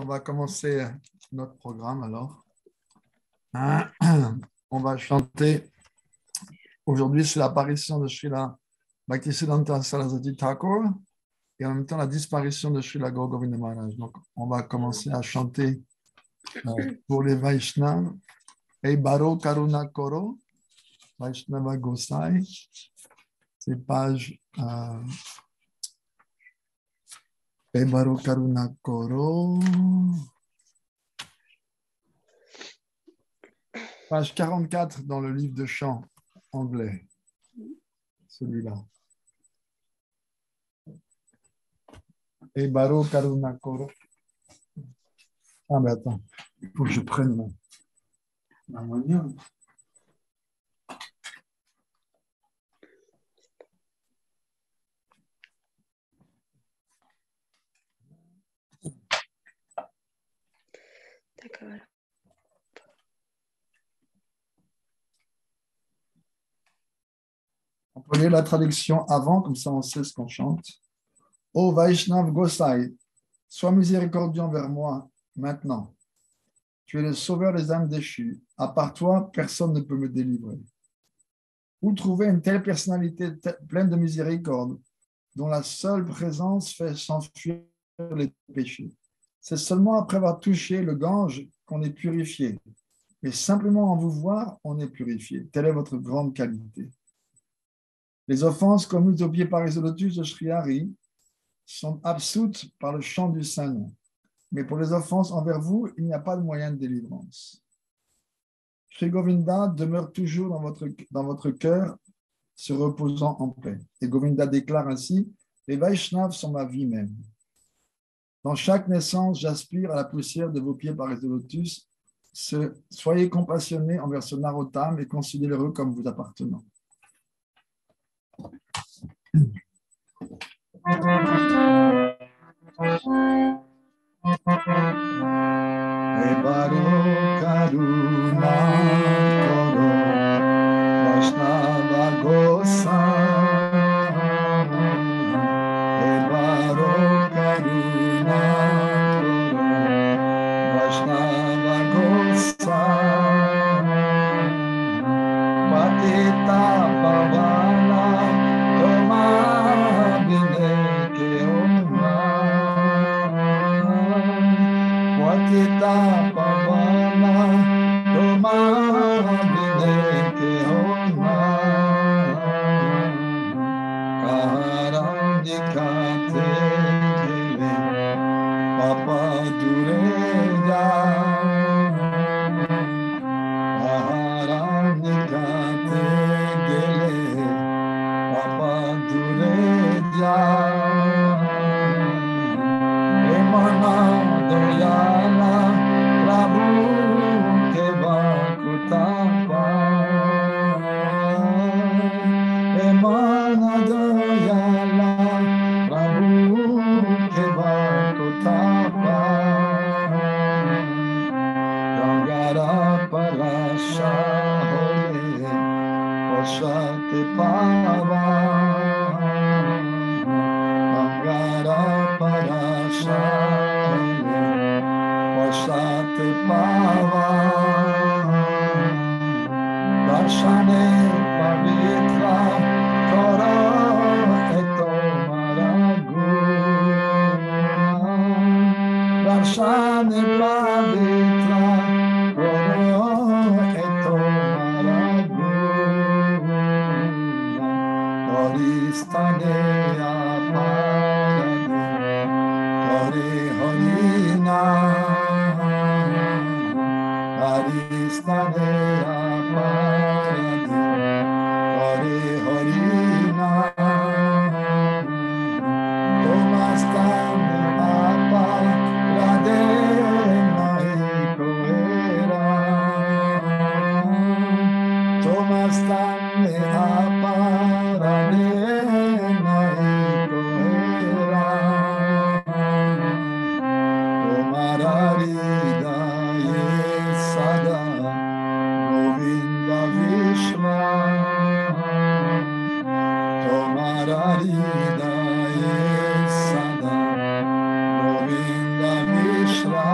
On va commencer notre programme alors. On va chanter. Aujourd'hui, c'est l'apparition de Srila Bhaktisiddhanta Saraswati Thakur et en même temps la disparition de Srila Gaur Govinda Maharaj. Donc, on va commencer à chanter pour les Vaishnavas. Et Baro Karuna Koro, Vaishnava Gosai. C'est page. Et Baro Karuna Koro. Page 44 dans le livre de chant anglais. Celui-là. Et Baro Karuna Koro. Ah, mais attends, il faut que je prenne mon harmonium. D'accord. On peut lire la traduction avant, comme ça on sait ce qu'on chante. Ô Vaishnav Gosai, sois miséricordieux envers moi maintenant. Tu es le sauveur des âmes déchues. À part toi, personne ne peut me délivrer. Où trouver une telle personnalité pleine de miséricorde, dont la seule présence fait s'enfuir les péchés? C'est seulement après avoir touché le Gange qu'on est purifié. Mais simplement en vous voir, on est purifié. Telle est votre grande qualité. Les offenses commises au pied par les lotus de Sri Hari sont absoutes par le chant du Saint-Nom. Mais pour les offenses envers vous, il n'y a pas de moyen de délivrance. Sri Govinda demeure toujours dans votre cœur, se reposant en paix. Et Govinda déclare ainsi, les Vaishnavas sont ma vie même. Dans chaque naissance, j'aspire à la poussière de vos pieds par les lotus. Soyez compassionnés envers ce Narottam et considérez-le comme vous appartenant. Baro Karuna Koro Vaishnava Gosai Baro Karuna Koro Vaishnava Gosai Patita Pavana Toma Vineke Oma Patita Pavana Toma Vineke Oma Karandikate Gele Papa Dureja Karandikate Gele Papa Dureja Emana Doyala Prabhu Keva Kutapa Emana Doyala Prabhu Keva Kutapa Gangara Parasha Hole Oshate Pava Gangara Parasha Hole Oshate Pava Darshane Pavitra Koro Eto Maragu Darshane Pavitra Koro Eto Maragu Horistane Aparade Hori Horina Haristane Aparade Hori Horina Tomastane Aparade Nai Koera Tomastane Aparade Nai Koera Tomararida Sada Govinda Vishwa Tomararida Sada Govinda Vishwa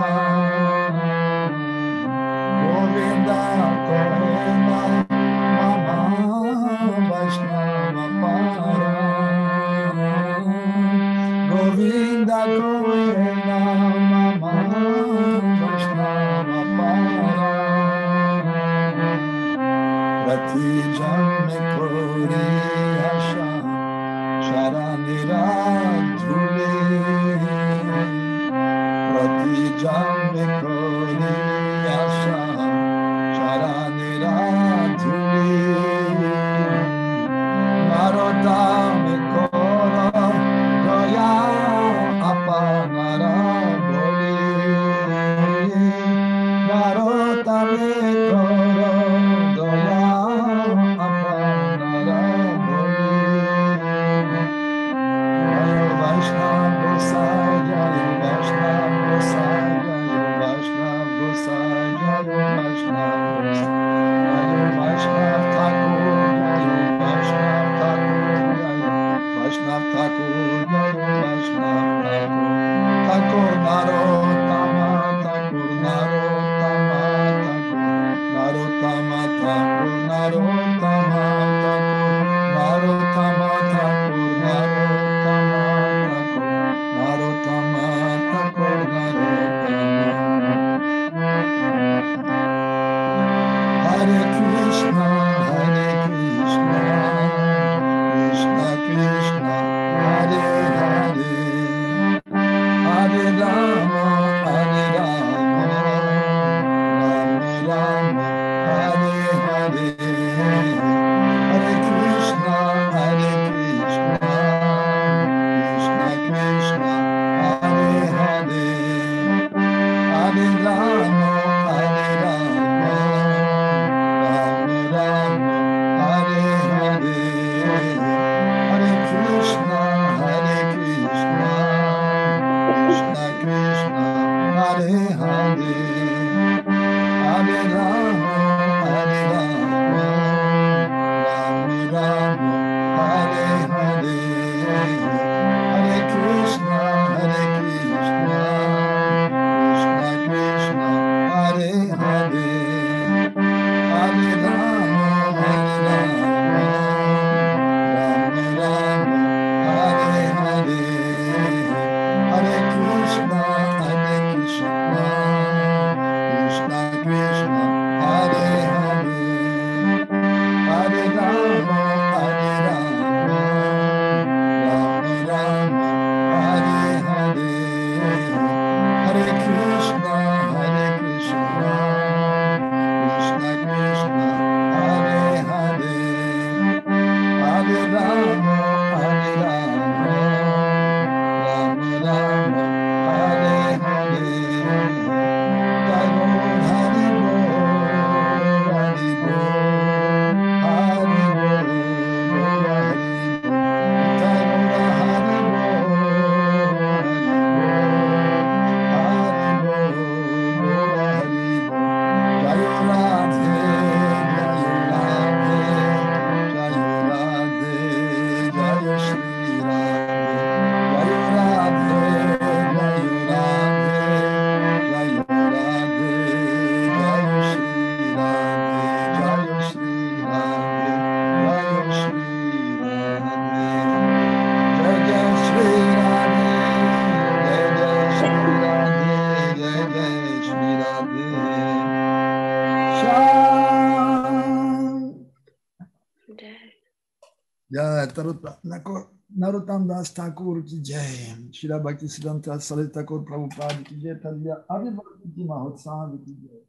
Narottam Das Thakur ki jai, Srila Bhaktisiddhanta Saraswati Thakur Prabhupada ki jai, Tadya Abhivakti Mahotsav ki jai,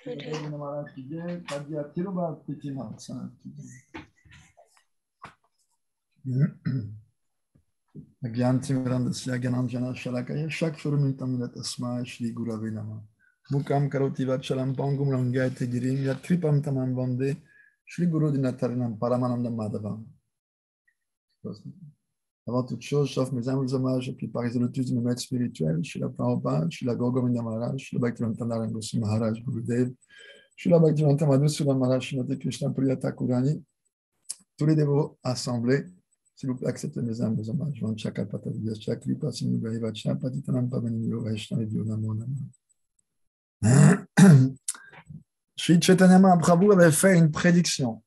Srila Govindra Maharaj ki jai, Tadya Tirubhakti Mahotsav ki jai. Agyantimirandasya Gyananjana Shalakaya Shakshuramitam Tasma Shri Gurave Namah. Mukam Karoti Vacharam Pangum Rangayate Girim Yatripam Tamam Vande Shri Guru Dinatarinam Paramananda Madhavam. Avant toute chose, sauf mes humbles hommages, puis par les lotus de mes maîtres spirituels, Srila Prabhupada, Srila Govinda Maharaj, Srila Bhaktivedanta Narayana Goswami Maharaj, Gurudev, Srila Bhaktivedanta Madhusudana Maharaj, Srimati Krishna Priya Thakurani, tous les dévots assemblés, s'il vous plaît, acceptez mes humbles hommages. Vanchakapata Vyascha Kripa Sindhuvaye Vacha Patitanam Pavanimyo Vaishnavibhyo Namo Namo. Sri Chaitanya Mahaprabhu avait fait une prédiction.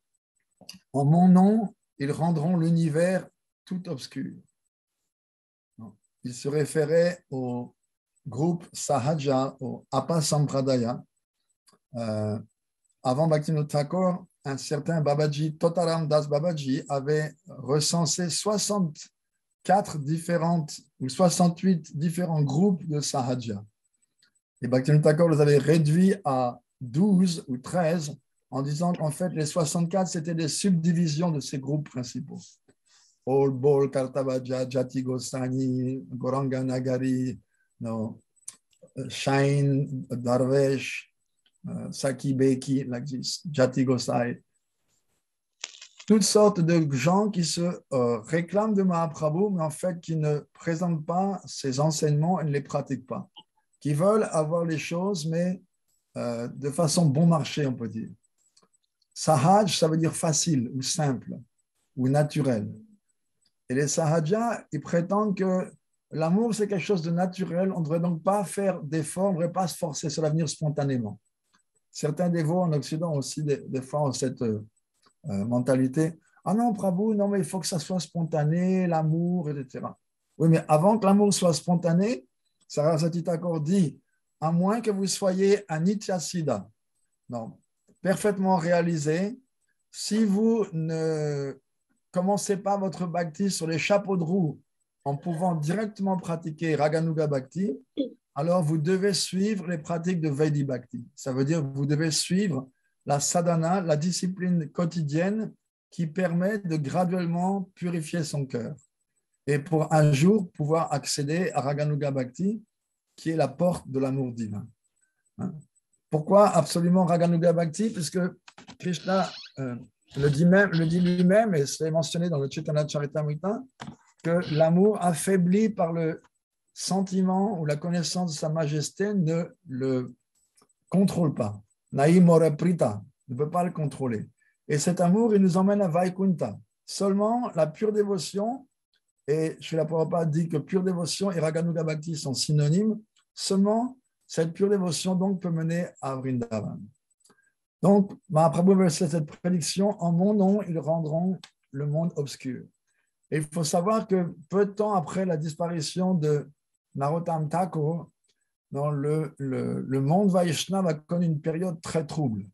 En mon nom, ils rendront l'univers tout obscur. Il se référait au groupe Sahaja, au Apasampradaya. Avant Bhaktivinoda Thakur, un certain Babaji, Totaram Das Babaji, avait recensé 64 différentes ou 68 différents groupes de Sahaja. Et Bhaktivinoda Thakur les avait réduits à 12 ou 13 en disant qu'en fait, les 64, c'était des subdivisions de ces groupes principaux. Ol, Bol, Kartavaja, Jati Goswami, Goranga Nagari, no, Shain, Darvesh, Saki Beki, Jati Gosai. Toutes sortes de gens qui se réclament de Mahaprabhu, mais en fait qui ne présentent pas ses enseignements et ne les pratiquent pas. Qui veulent avoir les choses, mais de façon bon marché, on peut dire. Sahaj, ça veut dire facile ou simple ou naturel. Et les Sahajas, ils prétendent que l'amour, c'est quelque chose de naturel. On ne devrait donc pas faire d'efforts, on ne devrait pas se forcer, ça va venir spontanément. Certains dévots en Occident aussi, des fois, ont cette mentalité. Ah non, Prabhu, non, mais il faut que ça soit spontané, l'amour, etc. Oui, mais avant que l'amour soit spontané, Saraswati Thakur dit, à moins que vous soyez un Nityasiddha, non, parfaitement réalisé, si vous ne commencez pas votre bhakti sur les chapeaux de roue en pouvant directement pratiquer Raganuga Bhakti, alors vous devez suivre les pratiques de Vaidhi Bhakti. Ça veut dire que vous devez suivre la sadhana, la discipline quotidienne qui permet de graduellement purifier son cœur. Et pour un jour pouvoir accéder à Raganuga Bhakti, qui est la porte de l'amour divin. Pourquoi absolument Raganuga Bhakti? Puisque Krishna le dit lui-même, et c'est mentionné dans le Chaitanya Charitamrita, que l'amour affaibli par le sentiment ou la connaissance de sa majesté ne le contrôle pas. Naimora Prita ne peut pas le contrôler. Et cet amour, il nous emmène à Vaikunta. Seulement la pure dévotion, et Srila Prabhupada dit que pure dévotion et Raganuga Bhakti sont synonymes, seulement cette pure dévotion donc peut mener à Vrindavan. Donc, Mahaprabhu veut cette prédiction, en mon nom, ils rendront le monde obscur. Et il faut savoir que peu de temps après la disparition de Narottam Thakur, dans le monde Vaishnava a connu une période très trouble.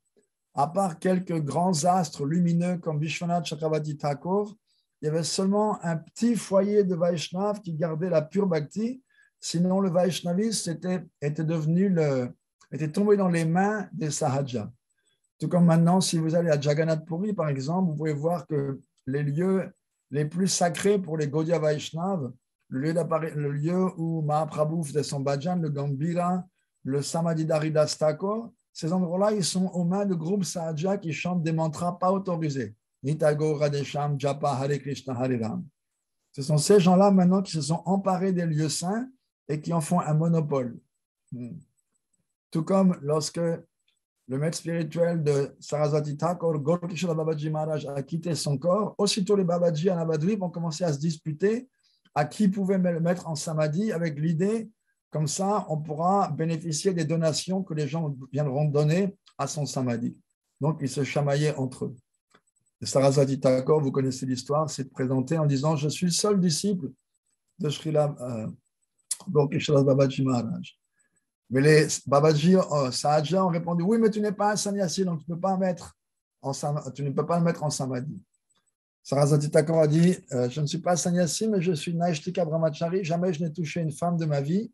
À part quelques grands astres lumineux comme Vishwanath Chakravarti Thakur, il y avait seulement un petit foyer de Vaishnav qui gardait la pure bhakti. Sinon, le Vaishnavisme était tombé dans les mains des Sahajas. Tout comme maintenant, si vous allez à Jagannath Puri, par exemple, vous pouvez voir que les lieux les plus sacrés pour les Gaudiya Vaishnav, le lieu où Mahaprabhu faisait son bhajan, le Gambhira, le Samadhi d'Haridas Thakur, ces endroits-là, ils sont aux mains de groupes Sahaja qui chantent des mantras pas autorisés. Nitago Radesham, Japa, Hare Krishna, Hare Ram. Ce sont ces gens-là maintenant qui se sont emparés des lieux saints et qui en font un monopole. Tout comme lorsque le maître spirituel de Saraswati Thakur, Gaurkishora Babaji Maharaj, a quitté son corps, aussitôt les Babaji à Navadvip ont commencé à se disputer à qui pouvait le mettre en samadhi avec l'idée, comme ça, on pourra bénéficier des donations que les gens viendront donner à son samadhi. Donc, ils se chamaillaient entre eux. Et Saraswati Thakur, vous connaissez l'histoire, s'est présenté en disant « Je suis le seul disciple de Srila Gaurkishora Babaji Maharaj ». Mais les Babaji Sahaja ont répondu « Oui, mais tu n'es pas un sannyasi, donc tu ne peux pas le mettre en samadhi. » Saraswati Thakur a dit « Je ne suis pas sannyasi, mais je suis Naishtika Brahmachari, jamais je n'ai touché une femme de ma vie.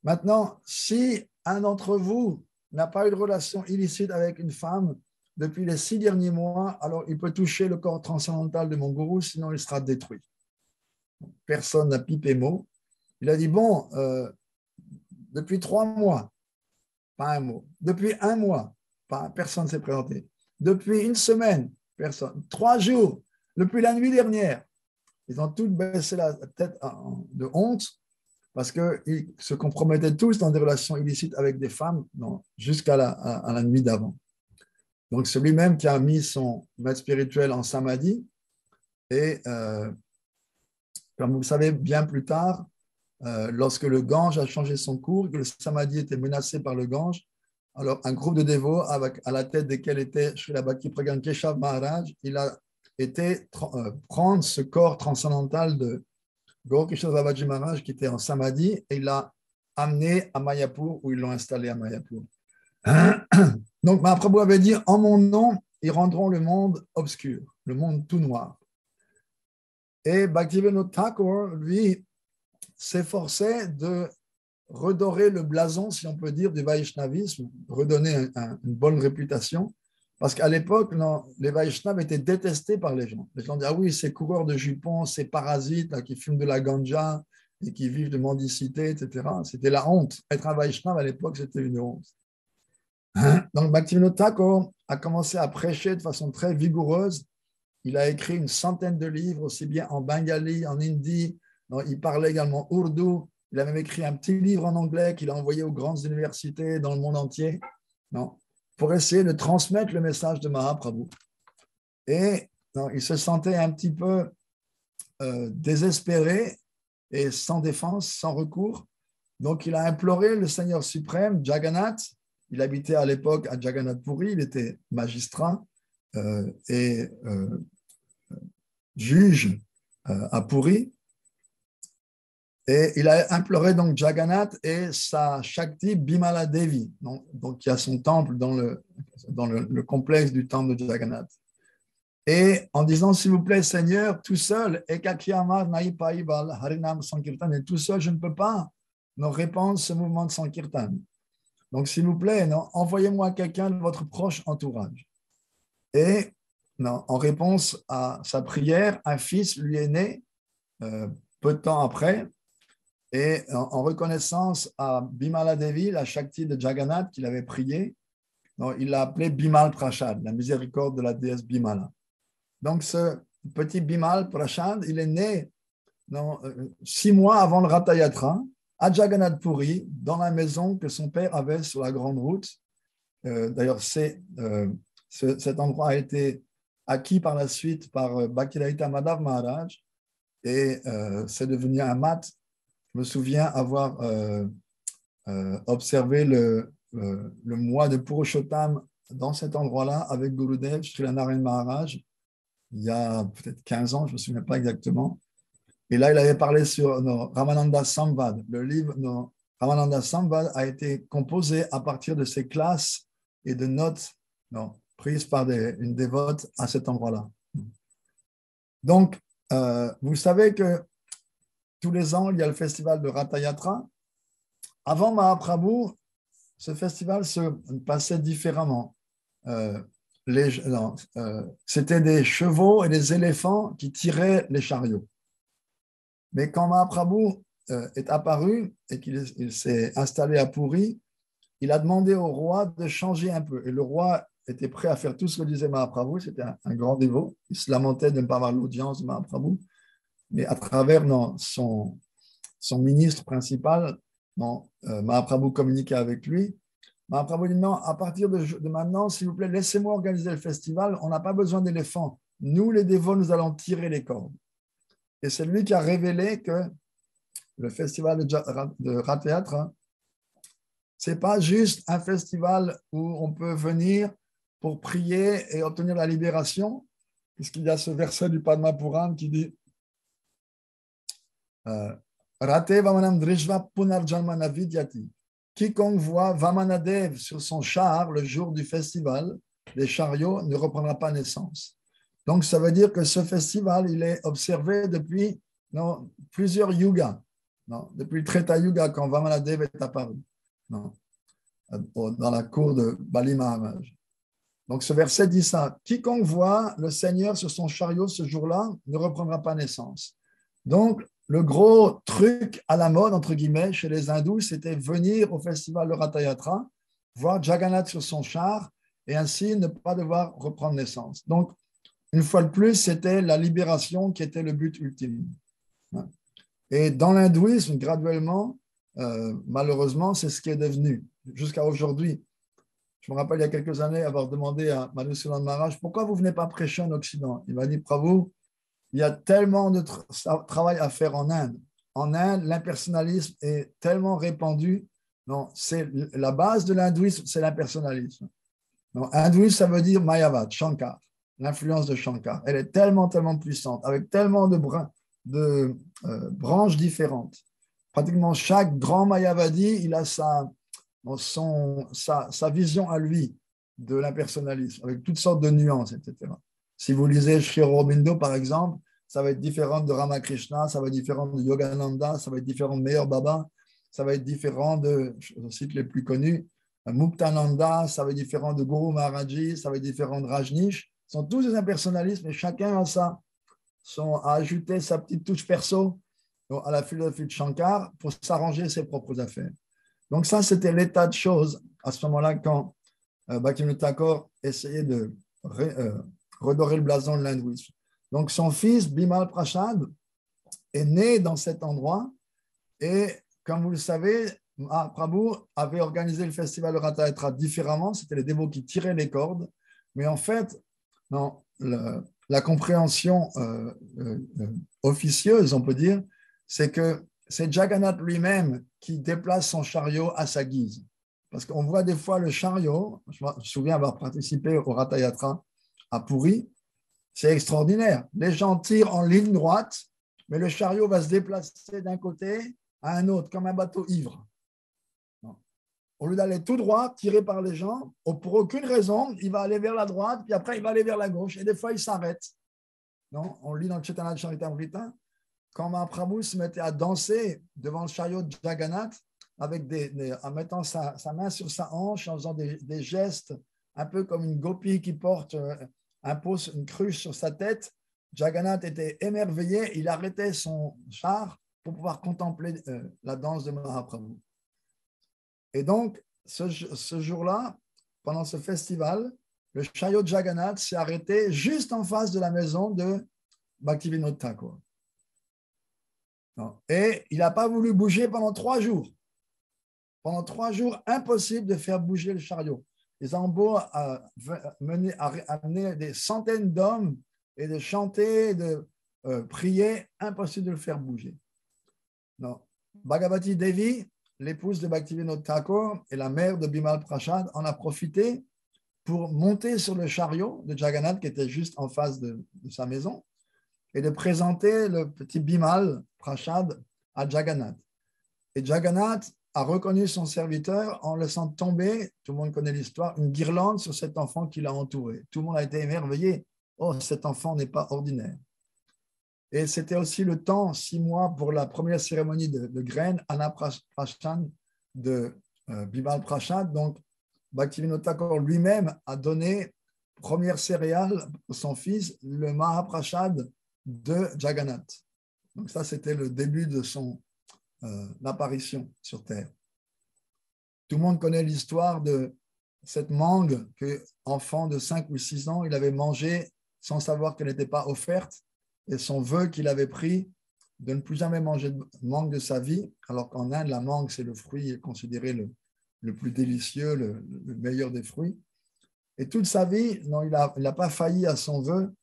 Maintenant, si un d'entre vous n'a pas eu de relation illicite avec une femme depuis les 6 derniers mois, alors il peut toucher le corps transcendantal de mon gourou, sinon il sera détruit. » Personne n'a pipé mot. Il a dit « Bon, depuis 3 mois, pas un mot. Depuis 1 mois, personne ne s'est présenté. Depuis 1 semaine, personne. 3 jours, depuis la nuit dernière. Ils ont tous baissé la tête de honte parce qu'ils se compromettaient tous dans des relations illicites avec des femmes jusqu'à la nuit d'avant. Donc, c'est lui-même qui a mis son maître spirituel en samadhi. Et comme vous le savez, bien plus tard, lorsque le Gange a changé son cours, que le samadhi était menacé par le Gange, alors un groupe de dévots à la tête desquels était Srila Bhakti Pragyan Keshav Maharaj, il a été prendre ce corps transcendantal de Gaurkishora Babaji Maharaj qui était en samadhi et il l'a amené à Mayapur où ils l'ont installé à Mayapur. Donc Mahaprabhu avait dit en mon nom, ils rendront le monde obscur, le monde tout noir. Et Bhaktivinoda Thakur, lui, s'efforçait de redorer le blason, si on peut dire, du Vaishnavisme, redonner une bonne réputation. Parce qu'à l'époque, les Vaishnavas étaient détestés par les gens. Les gens disaient, ah oui, ces coureurs de jupons, ces parasites là, qui fument de la ganja et qui vivent de mendicité, etc. C'était la honte. Être un Vaishnava à l'époque, c'était une honte. Donc, Bhaktivinoda Thakur a commencé à prêcher de façon très vigoureuse. Il a écrit une centaine de livres, aussi bien en bengali, en hindi. Donc, il parlait également ourdou. Il a même écrit un petit livre en anglais qu'il a envoyé aux grandes universités dans le monde entier, pour essayer de transmettre le message de Mahaprabhu. Et il se sentait un petit peu désespéré et sans défense, sans recours. Donc, il a imploré le Seigneur suprême, Jagannath. Il habitait à l'époque à Jagannath Puri, il était magistrat et juge à Puri. Et il a imploré donc Jagannath et sa Shakti Bimala Devi, donc qui a son temple dans le complexe du temple de Jagannath. Et en disant, s'il vous plaît, Seigneur, tout seul, Ekakiyamar Naipaibal Harinam Sankirtan, et tout seul, je ne peux pas répandre ce mouvement de Sankirtan. Donc, s'il vous plaît, envoyez-moi quelqu'un de votre proche entourage. Et en réponse à sa prière, un fils lui est né peu de temps après. Et en reconnaissance à Bimala Devi, la Shakti de Jagannath qu'il avait prié, il l'a appelé Bimal Prashad, la miséricorde de la déesse Bimala. Donc, ce petit Bimal Prashad, il est né 6 mois avant le Ratha Yatra, à Jagannath Puri, dans la maison que son père avait sur la grande route. D'ailleurs, cet endroit a été acquis par la suite par Bhaktivedanta Madhav Maharaj et c'est devenu un mat. Je me souviens avoir observé le mois de Purushottam dans cet endroit-là avec Gurudev, Srila Narayan Maharaj, il y a peut-être 15 ans, je ne me souviens pas exactement. Et là, il avait parlé sur Ramananda Samvad. Le livre Ramananda Samvad a été composé à partir de ces classes et de notes prises par une dévote à cet endroit-là. Donc, vous savez que tous les ans, il y a le festival de Ratha Yatra. Avant Mahaprabhu, ce festival se passait différemment. C'était des chevaux et des éléphants qui tiraient les chariots. Mais quand Mahaprabhu est apparu et qu'il s'est installé à Puri, il a demandé au roi de changer un peu. Et le roi était prêt à faire tout ce que disait Mahaprabhu. C'était un grand dévot. Il se lamentait de ne pas avoir l'audience de Mahaprabhu. Mais à travers son ministre principal, Mahaprabhu communiquait avec lui. Mahaprabhu dit non, à partir de maintenant, s'il vous plaît, laissez-moi organiser le festival. On n'a pas besoin d'éléphants. Nous, les dévots, nous allons tirer les cordes. Et c'est lui qui a révélé que le festival de Ratha Yatra, ce n'est pas juste un festival où on peut venir pour prier et obtenir la libération, puisqu'il y a ce verset du Padma Puran qui dit Rate Vamanam Drishva Punarjanma Navidyati. Quiconque voit Vamanadev sur son char le jour du festival, les chariots ne reprendra pas naissance. Donc, ça veut dire que ce festival, il est observé depuis plusieurs yugas. Depuis le Treta Yuga, quand Vamanadev est apparu dans la cour de Bali Maharaj. Donc, ce verset dit ça. Quiconque voit le Seigneur sur son chariot ce jour-là ne reprendra pas naissance. Donc, le gros truc à la mode, entre guillemets, chez les hindous, c'était venir au festival de Ratha Yatra, voir Jagannath sur son char et ainsi ne pas devoir reprendre naissance. Donc, une fois de plus, c'était la libération qui était le but ultime. Et dans l'hindouisme, graduellement, malheureusement, c'est ce qui est devenu jusqu'à aujourd'hui. Je me rappelle il y a quelques années avoir demandé à Madhusudan Maharaj pourquoi vous ne venez pas prêcher en Occident. Il m'a dit, Prabhu, il y a tellement de travail à faire en Inde. En Inde, l'impersonnalisme est tellement répandu. Non, c'est la base de l'hindouisme, c'est l'impersonnalisme. Hindouisme, ça veut dire Mayavad, Shankar, l'influence de Shankar. Elle est tellement, tellement puissante, avec tellement de branches différentes. Pratiquement chaque grand Mayavadi, il a sa vision à lui de l'impersonnalisme, avec toutes sortes de nuances, etc. Si vous lisez Sri Aurobindo, par exemple, ça va être différent de Ramakrishna, ça va être différent de Yogananda, ça va être différent de Meher Baba. ça va être différent de, je cite les plus connus, Muktananda, ça va être différent de Guru Maharaji, ça va être différent de Rajneesh. Ce sont tous des impersonnalistes, mais chacun a ça, a ajouté sa petite touche perso à la philosophie de Shankar pour s'arranger ses propres affaires. Donc ça, c'était l'état de choses à ce moment-là quand Bhaktivinoda Thakur essayait de redorer le blason de l'hindouisme. Donc son fils, Bimal Prashad, est né dans cet endroit et comme vous le savez, Mahaprabhu avait organisé le festival de Ratha Yatra différemment, c'était les dévots qui tiraient les cordes, mais en fait, non, la compréhension officieuse, on peut dire, c'est que c'est Jagannath lui-même qui déplace son chariot à sa guise. Parce qu'on voit des fois le chariot, je me souviens avoir participé au Ratha Yatra à Puri, c'est extraordinaire. Les gens tirent en ligne droite, mais le chariot va se déplacer d'un côté à un autre, comme un bateau ivre. Au lieu d'aller tout droit, tiré par les gens, pour aucune raison, il va aller vers la droite, puis après il va aller vers la gauche, et des fois il s'arrête. On lit dans le Chaitanya Charitamrita, quand Mahaprabhu se mettait à danser devant le chariot de Jagannath, en mettant sa main sur sa hanche, en faisant des gestes, un peu comme une gopi qui porte une cruche sur sa tête, Jagannath était émerveillé, il arrêtait son char pour pouvoir contempler la danse de Mahaprabhu. Et donc, ce jour-là, pendant ce festival, le chariot de Jagannath s'est arrêté juste en face de la maison de Bhaktivinoda Thakur. Et il n'a pas voulu bouger pendant 3 jours. Pendant 3 jours, impossible de faire bouger le chariot. Ils ont beau amener des centaines d'hommes et de chanter, de prier, impossible de le faire bouger. Non. Bhagavati Devi, l'épouse de Bhaktivinoda Thakur et la mère de Bimal Prashad, en a profité pour monter sur le chariot de Jagannath qui était juste en face de sa maison et de présenter le petit Bimal Prashad à Jagannath. Et Jagannath a reconnu son serviteur en laissant tomber, tout le monde connaît l'histoire, une guirlande sur cet enfant qui l'a entouré. Tout le monde a été émerveillé. Oh, cet enfant n'est pas ordinaire. Et c'était aussi le temps, 6 mois, pour la première cérémonie de graines, Anna Prashan de Bimal Prashad. Donc, Bhaktivinoda Thakur lui-même a donné première céréale pour son fils, le Mahaprashad de Jagannath. Donc ça, c'était le début de son apparition sur Terre. Tout le monde connaît l'histoire de cette mangue que, enfant de 5 ou 6 ans, il avait mangé sans savoir qu'elle n'était pas offerte, et son vœu qu'il avait pris de ne plus jamais manger de mangue de sa vie, alors qu'en Inde, la mangue, c'est le fruit considéré le plus délicieux, le meilleur des fruits. Et toute sa vie, non, il n'a pas failli à son vœu.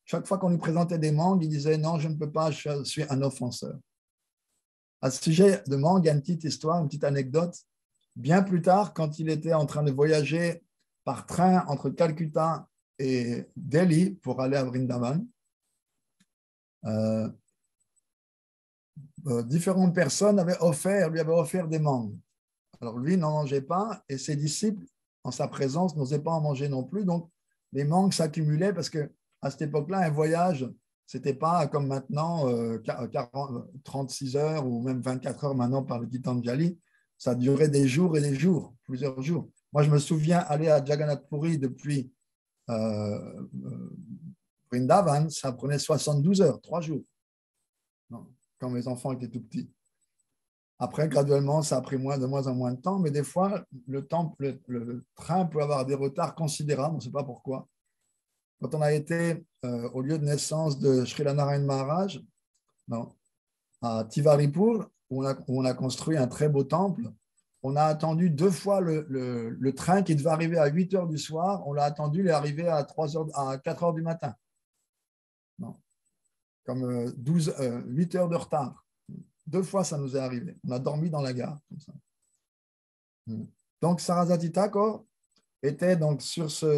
Chaque fois qu'on lui présentait des mangues, il disait « Non, je ne peux pas, je suis un offenseur ». À ce sujet de mangue, il y a une petite histoire, une petite anecdote. Bien plus tard, quand il était en train de voyager par train entre Calcutta et Delhi pour aller à Vrindavan, différentes personnes lui avaient offert des mangues. Alors lui n'en mangeait pas et ses disciples, en sa présence, n'osaient pas en manger non plus. Donc les mangues s'accumulaient parce qu'à cette époque-là, un voyage, ce n'était pas comme maintenant 36 heures ou même 24 heures maintenant par le Gitanjali. Ça durait des jours et des jours, plusieurs jours. Moi, je me souviens aller à Jagannath Puri depuis Vrindavan, ça prenait 72 heures, 3 jours, quand mes enfants étaient tout petits. Après, graduellement, ça a pris de moins en moins de temps, mais des fois, le train peut avoir des retards considérables, on ne sait pas pourquoi. Quand on a été au lieu de naissance de Srila Narayan Maharaj, à Tivaripur, où on a construit un très beau temple, on a attendu 2 fois le train qui devait arriver à 8 heures du soir, on l'a attendu, il est arrivé à 4 heures du matin. Comme 8 heures de retard. 2 fois, ça nous est arrivé. On a dormi dans la gare. Comme ça. Donc, Saraswati Thakur était donc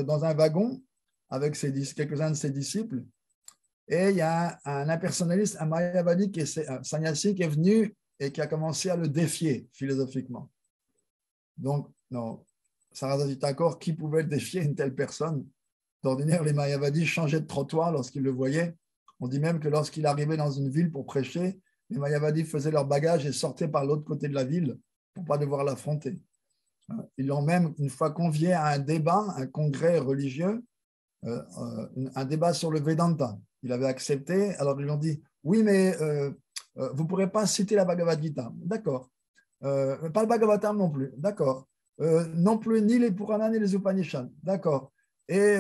dans un wagon avec quelques-uns de ses disciples. Et il y a un impersonnaliste, un Mayavadi, un sannyasi, qui est venu et qui a commencé à le défier philosophiquement. Donc, non, Saraswati Thakur, qui pouvait défier une telle personne? D'ordinaire, les Mayavadis changeaient de trottoir lorsqu'ils le voyaient. On dit même que lorsqu'il arrivait dans une ville pour prêcher, les Mayavadis faisaient leur bagage et sortaient par l'autre côté de la ville pour ne pas devoir l'affronter. Ils l'ont même une fois convié à un débat, un congrès religieux, un débat sur le Vedanta. Il avait accepté, alors ils lui ont dit, oui, mais vous ne pourrez pas citer la Bhagavad Gita. D'accord. Pas le Bhagavatam non plus. D'accord. Non plus ni les Puranas ni les Upanishads. D'accord. Et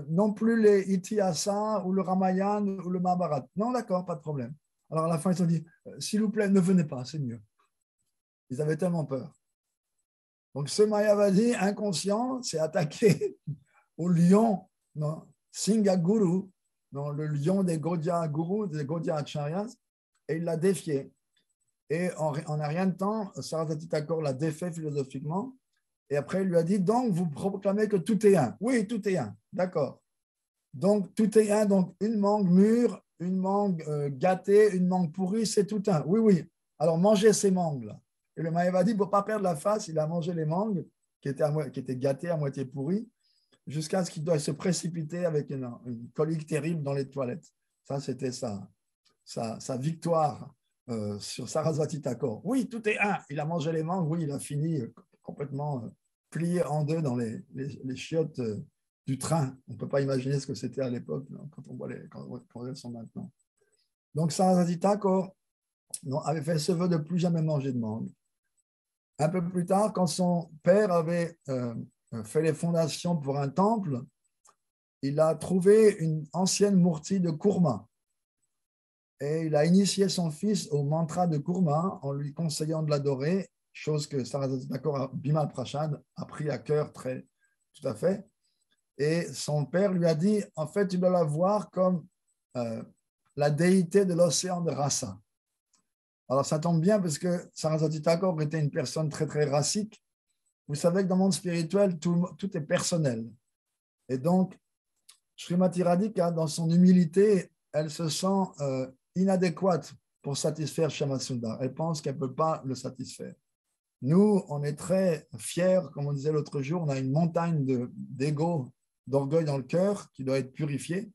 non plus les Itihasa ou le Ramayana ou le Mahabharata. Non, d'accord, pas de problème. Alors à la fin, ils ont dit, s'il vous plaît, ne venez pas, c'est mieux. Ils avaient tellement peur. Donc ce Mayavadi inconscient s'est attaqué au lion, non, Singaguru, non, le lion des Gaudiya Guru, des Gaudiya Acharyas, et il l'a défié. Et en un rien de temps, Sarasvati Thakur l'a défait philosophiquement. Et après, il lui a dit, donc, vous proclamez que tout est un. Oui, tout est un. D'accord. Donc, tout est un. Donc, une mangue mûre, une mangue gâtée, une mangue pourrie, c'est tout un. Oui, oui. Alors, mangez ces mangues-là. Et le Mayavadi, pour ne pas perdre la face, il a mangé les mangues qui étaient gâtées, à moitié pourries, jusqu'à ce qu'il doit se précipiter avec une colique terrible dans les toilettes. Ça, c'était sa victoire sur Sarasvati Thakur. Oui, tout est un. Il a mangé les mangues, oui, il a fini complètement plié en deux dans les chiottes du train. On ne peut pas imaginer ce que c'était à l'époque quand on voit quand elles sont maintenant. Donc Sarasvati Thakur avait fait ce vœu de plus jamais manger de mangue. Un peu plus tard, quand son père avait fait les fondations pour un temple, il a trouvé une ancienne mourti de Kurma. Et il a initié son fils au mantra de Kurma en lui conseillant de l'adorer, chose que Sarasvati Thakur, Bimal Prashad, a pris à cœur tout à fait. Et son père lui a dit, en fait, tu dois la voir comme la déité de l'océan de Rasa. Alors, ça tombe bien parce que Sarasvati Thakur était une personne très, très racique. Vous savez que dans le monde spirituel, tout est personnel. Et donc, Srimati Radhika, dans son humilité, elle se sent inadéquate pour satisfaire Shyamasundar. Elle pense qu'elle ne peut pas le satisfaire. Nous, on est très fiers, comme on disait l'autre jour, on a une montagne d'ego, d'orgueil dans le cœur qui doit être purifiée.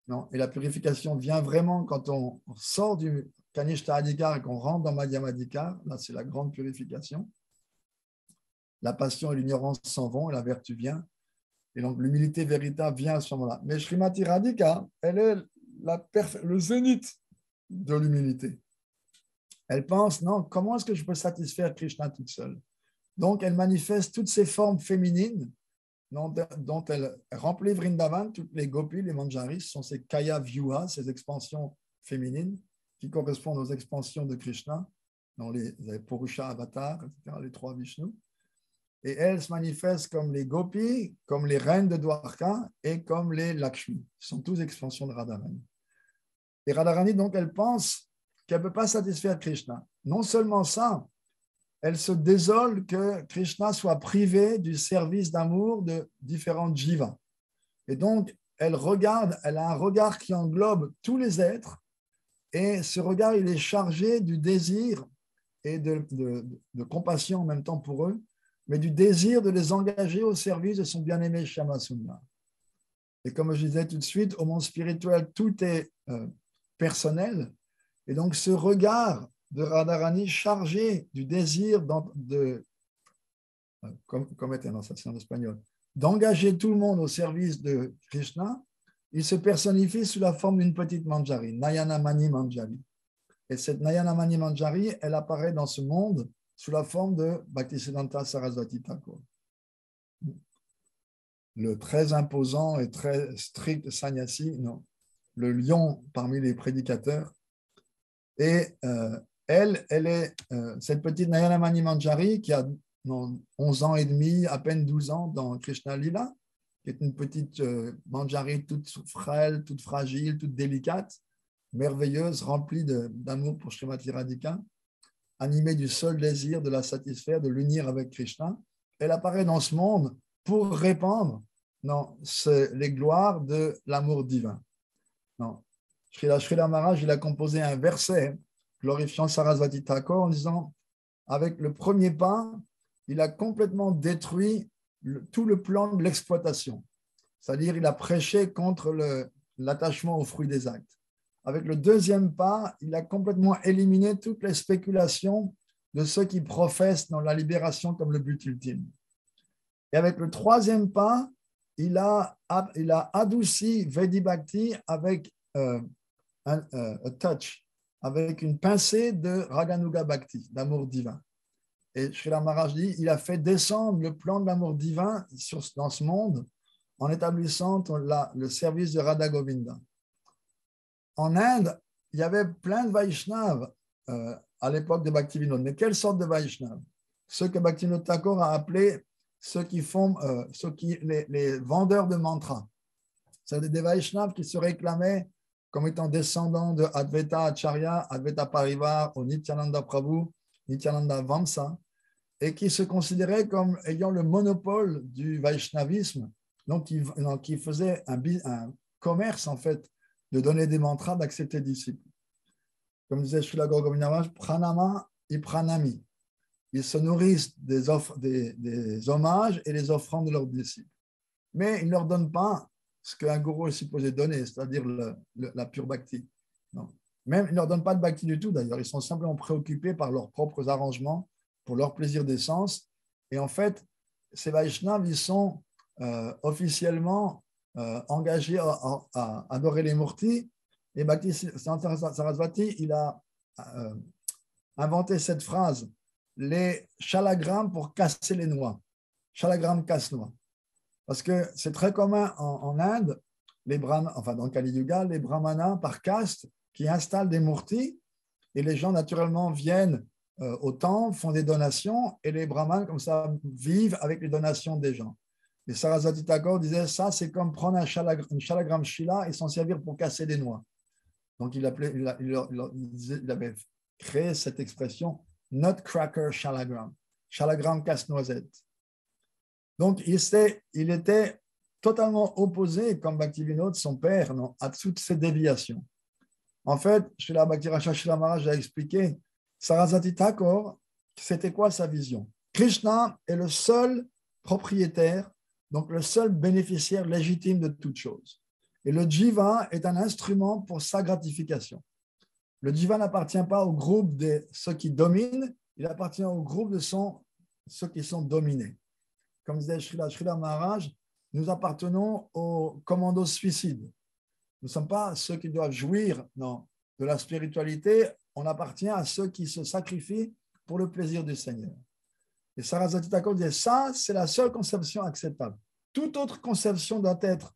Non, et la purification vient vraiment quand on sort du Kanishta Adhikar et qu'on rentre dans Madhyama Adhikar. Là, c'est la grande purification. La passion et l'ignorance s'en vont et la vertu vient. Et donc, l'humilité véritable vient à ce moment-là. Mais Srimati Radhika, elle est le zénith de l'humilité. Elle pense, non, comment est-ce que je peux satisfaire Krishna toute seule? Donc, elle manifeste toutes ces formes féminines dont elle remplit Vrindavan, toutes les gopis, les manjaris, sont ces kaya vyuha, ces expansions féminines qui correspondent aux expansions de Krishna, dans les Purusha avatars, etc., les trois Vishnu. Et elles se manifestent comme les gopis, comme les reines de Dwarka et comme les Lakshmi. Ce sont tous expansions de Radharani. Et Radharani, donc, elle pense qu'elle ne peut pas satisfaire Krishna. Non seulement ça, elle se désole que Krishna soit privé du service d'amour de différentes jivas. Et donc, elle a un regard qui englobe tous les êtres, et ce regard, il est chargé du désir et de compassion en même temps pour eux, mais du désir de les engager au service de son bien-aimé Shyamasundar. Et comme je disais tout de suite, au monde spirituel, tout est personnel, et donc ce regard de Radharani chargé du désir comme était ça c'est en espagnol, d'engager tout le monde au service de Krishna, il se personnifie sous la forme d'une petite manjari, Nayana Mani Manjari. Et cette Nayana Mani Manjari, elle apparaît dans ce monde sous la forme de Bhaktisiddhanta Sarasvati Thakur. Le très imposant et très strict sannyasi, non, le lion parmi les prédicateurs. Et elle est cette petite Nayana Mani Manjari qui a 11 ans et demi, à peine 12 ans dans Krishna Lila, qui est une petite Manjari toute frêle, toute fragile, toute délicate, merveilleuse, remplie d'amour pour Srimati Radhika, animée du seul désir de la satisfaire, de l'unir avec Krishna. Elle apparaît dans ce monde pour répandre les gloires de l'amour divin. Srila Maharaj, il a composé un verset glorifiant Sarasvati Thakur en disant, avec le premier pas, il a complètement détruit tout le plan de l'exploitation. C'est-à-dire, il a prêché contre l'attachement aux fruits des actes. avec le deuxième pas, il a complètement éliminé toutes les spéculations de ceux qui professent dans la libération comme le but ultime. Et avec le troisième pas, il a adouci Vedi Bhakti avec un touch, avec une pincée de Raganuga Bhakti, d'amour divin. Et Srila Maharaj dit, il a fait descendre le plan de l'amour divin dans ce monde en établissant le service de Radha Govinda. En Inde, il y avait plein de Vaishnavas à l'époque de Bhaktivinoda. Mais quelle sorte de Vaishnavas? Ceux que Bhaktivinoda Thakur a appelés les vendeurs de mantras. C'est des Vaishnavas qui se réclamaient comme étant descendants de Advaita Acharya, Advaita Parivar, ou Nityananda Prabhu, Nityananda Vamsa, et qui se considéraient comme ayant le monopole du Vaishnavisme, donc qui faisaient un commerce en fait de donner des mantras, d'accepter des disciples. Comme disait Srila Gaura Gopinath Maharaj, pranama et pranami. Ils se nourrissent des hommages et des offrandes de leurs disciples. Mais ils ne leur donnent pas ce qu'un gourou est supposé donner, c'est-à-dire la pure bhakti. Non. Même, ils ne leur donnent pas de bhakti du tout, d'ailleurs. Ils sont simplement préoccupés par leurs propres arrangements, pour leur plaisir des sens. Et en fait, ces Vaishnavas, ils sont officiellement engagés à adorer les murtis. Et Bhakti Sarasvati, il a inventé cette phrase, les shalagrammes pour casser les noix. Shalagram casse-noix. Parce que c'est très commun en Inde, dans le Kali Yuga, les brahmanas par caste qui installent des murtis et les gens naturellement viennent au temple, font des donations et les brahmanes comme ça vivent avec les donations des gens. Et Sarasvati Thakur disait ça, c'est comme prendre un shalagram shila et s'en servir pour casser des noix. Donc il avait créé cette expression nutcracker shalagram, shalagram casse-noisette. Donc, il était totalement opposé, comme Bhaktivinoda, son père, à toutes ces déviations. En fait, Srila Bhakti-Raja Srila Maharaj a expliqué, Sarasvati Thakur, c'était quoi sa vision? Krishna est le seul propriétaire, donc le seul bénéficiaire légitime de toute chose. Et le jiva est un instrument pour sa gratification. Le jiva n'appartient pas au groupe de ceux qui dominent, il appartient au groupe de ceux qui sont dominés. Comme disait Srila Maharaj, nous appartenons au commando suicide. Nous ne sommes pas ceux qui doivent jouir de la spiritualité, on appartient à ceux qui se sacrifient pour le plaisir du Seigneur. Et Sarasvati Thakur disait, ça, c'est la seule conception acceptable. Toute autre conception doit être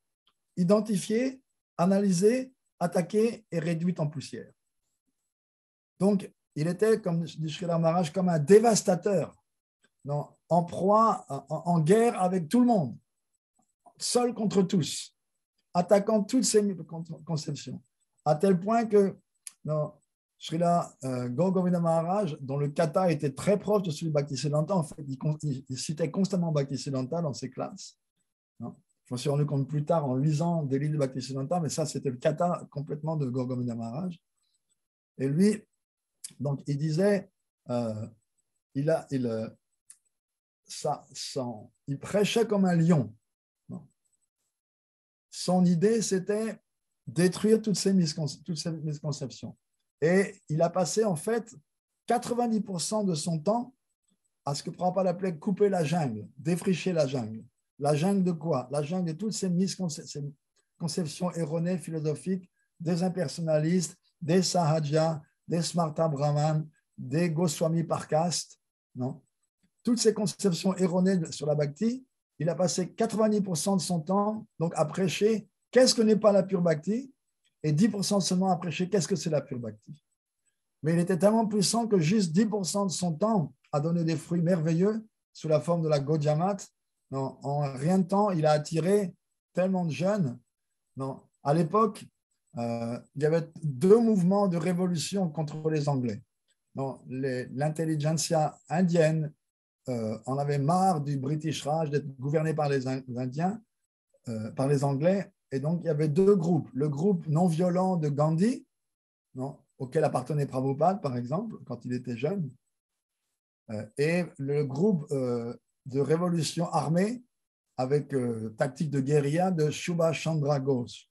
identifiée, analysée, attaquée et réduite en poussière. Donc, il était, comme dit Srila Maharaj, comme un dévastateur. En proie, en guerre avec tout le monde, seul contre tous, attaquant toutes ces conceptions, à tel point que Srila Gaura Govinda Maharaj, dont le kata était très proche de celui de Bhaktisiddhanta, en fait, il citait constamment Bhaktisiddhanta dans ses classes. Je me suis rendu compte plus tard en lisant des livres de Bhaktisiddhanta, mais ça, c'était le kata complètement de Gaura Govinda Maharaj. Et lui, donc, il disait, il prêchait comme un lion. Son idée, c'était détruire toutes ces misconceptions. Et il a passé, en fait, 90% de son temps à ce que Prabhupada appelait couper la jungle, défricher la jungle. La jungle de quoi? La jungle de toutes ces conceptions erronées philosophiques des impersonnalistes, des Sahaja, des Smarta Brahman, des Goswami par caste, non? Toutes ces conceptions erronées sur la bhakti, il a passé 90% de son temps donc, à prêcher qu'est-ce que n'est pas la pure bhakti et 10% seulement à prêcher qu'est-ce que c'est la pure bhakti. Mais il était tellement puissant que juste 10% de son temps a donné des fruits merveilleux sous la forme de la Gaudiya Math. En rien de temps, il a attiré tellement de jeunes. À l'époque, il y avait deux mouvements de révolution contre les Anglais. L'intelligentsia indienne on avait marre du British Raj, d'être gouverné par les Indiens, par les Anglais. Et donc, il y avait deux groupes. Le groupe non violent de Gandhi, auquel appartenait Prabhupada, par exemple, quand il était jeune, et le groupe de révolution armée avec tactique de guérilla de Subhash Chandra Bose,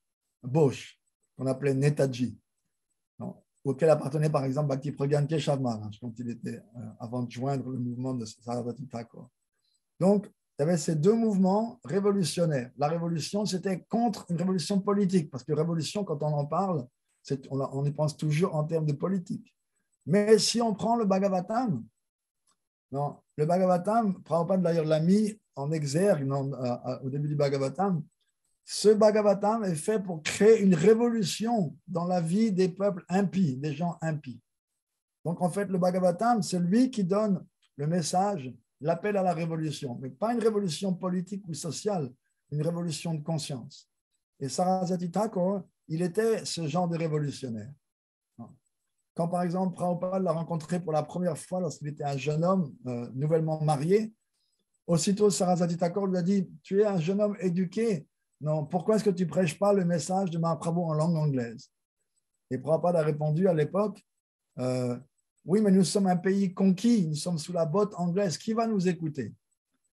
qu'on appelait Netaji. auquel appartenait par exemple Bhakti Pragyan Keshav Maharaj, quand il était avant de joindre le mouvement de Sarasvati Thakur. Donc, il y avait ces deux mouvements révolutionnaires. La révolution, c'était contre une révolution politique, parce que révolution, quand on en parle, on y pense toujours en termes de politique. Mais si on prend le Bhagavatam, non, le Bhagavatam, Prabhupada d'ailleurs l'a mis en exergue au début du Bhagavatam. Ce Bhagavatam est fait pour créer une révolution dans la vie des peuples impies, des gens impies. Donc en fait, le Bhagavatam, c'est lui qui donne le message, l'appel à la révolution, mais pas une révolution politique ou sociale, une révolution de conscience. Et Sarasvati Thakur, il était ce genre de révolutionnaire. Quand par exemple Prabhupada l'a rencontré pour la première fois lorsqu'il était un jeune homme nouvellement marié, aussitôt Sarasvati Thakur lui a dit « Tu es un jeune homme éduqué, non, pourquoi est-ce que tu ne prêches pas le message de Mahaprabhu en langue anglaise ?» Et Prabhupada a répondu à l'époque oui, mais nous sommes un pays conquis, nous sommes sous la botte anglaise, qui va nous écouter?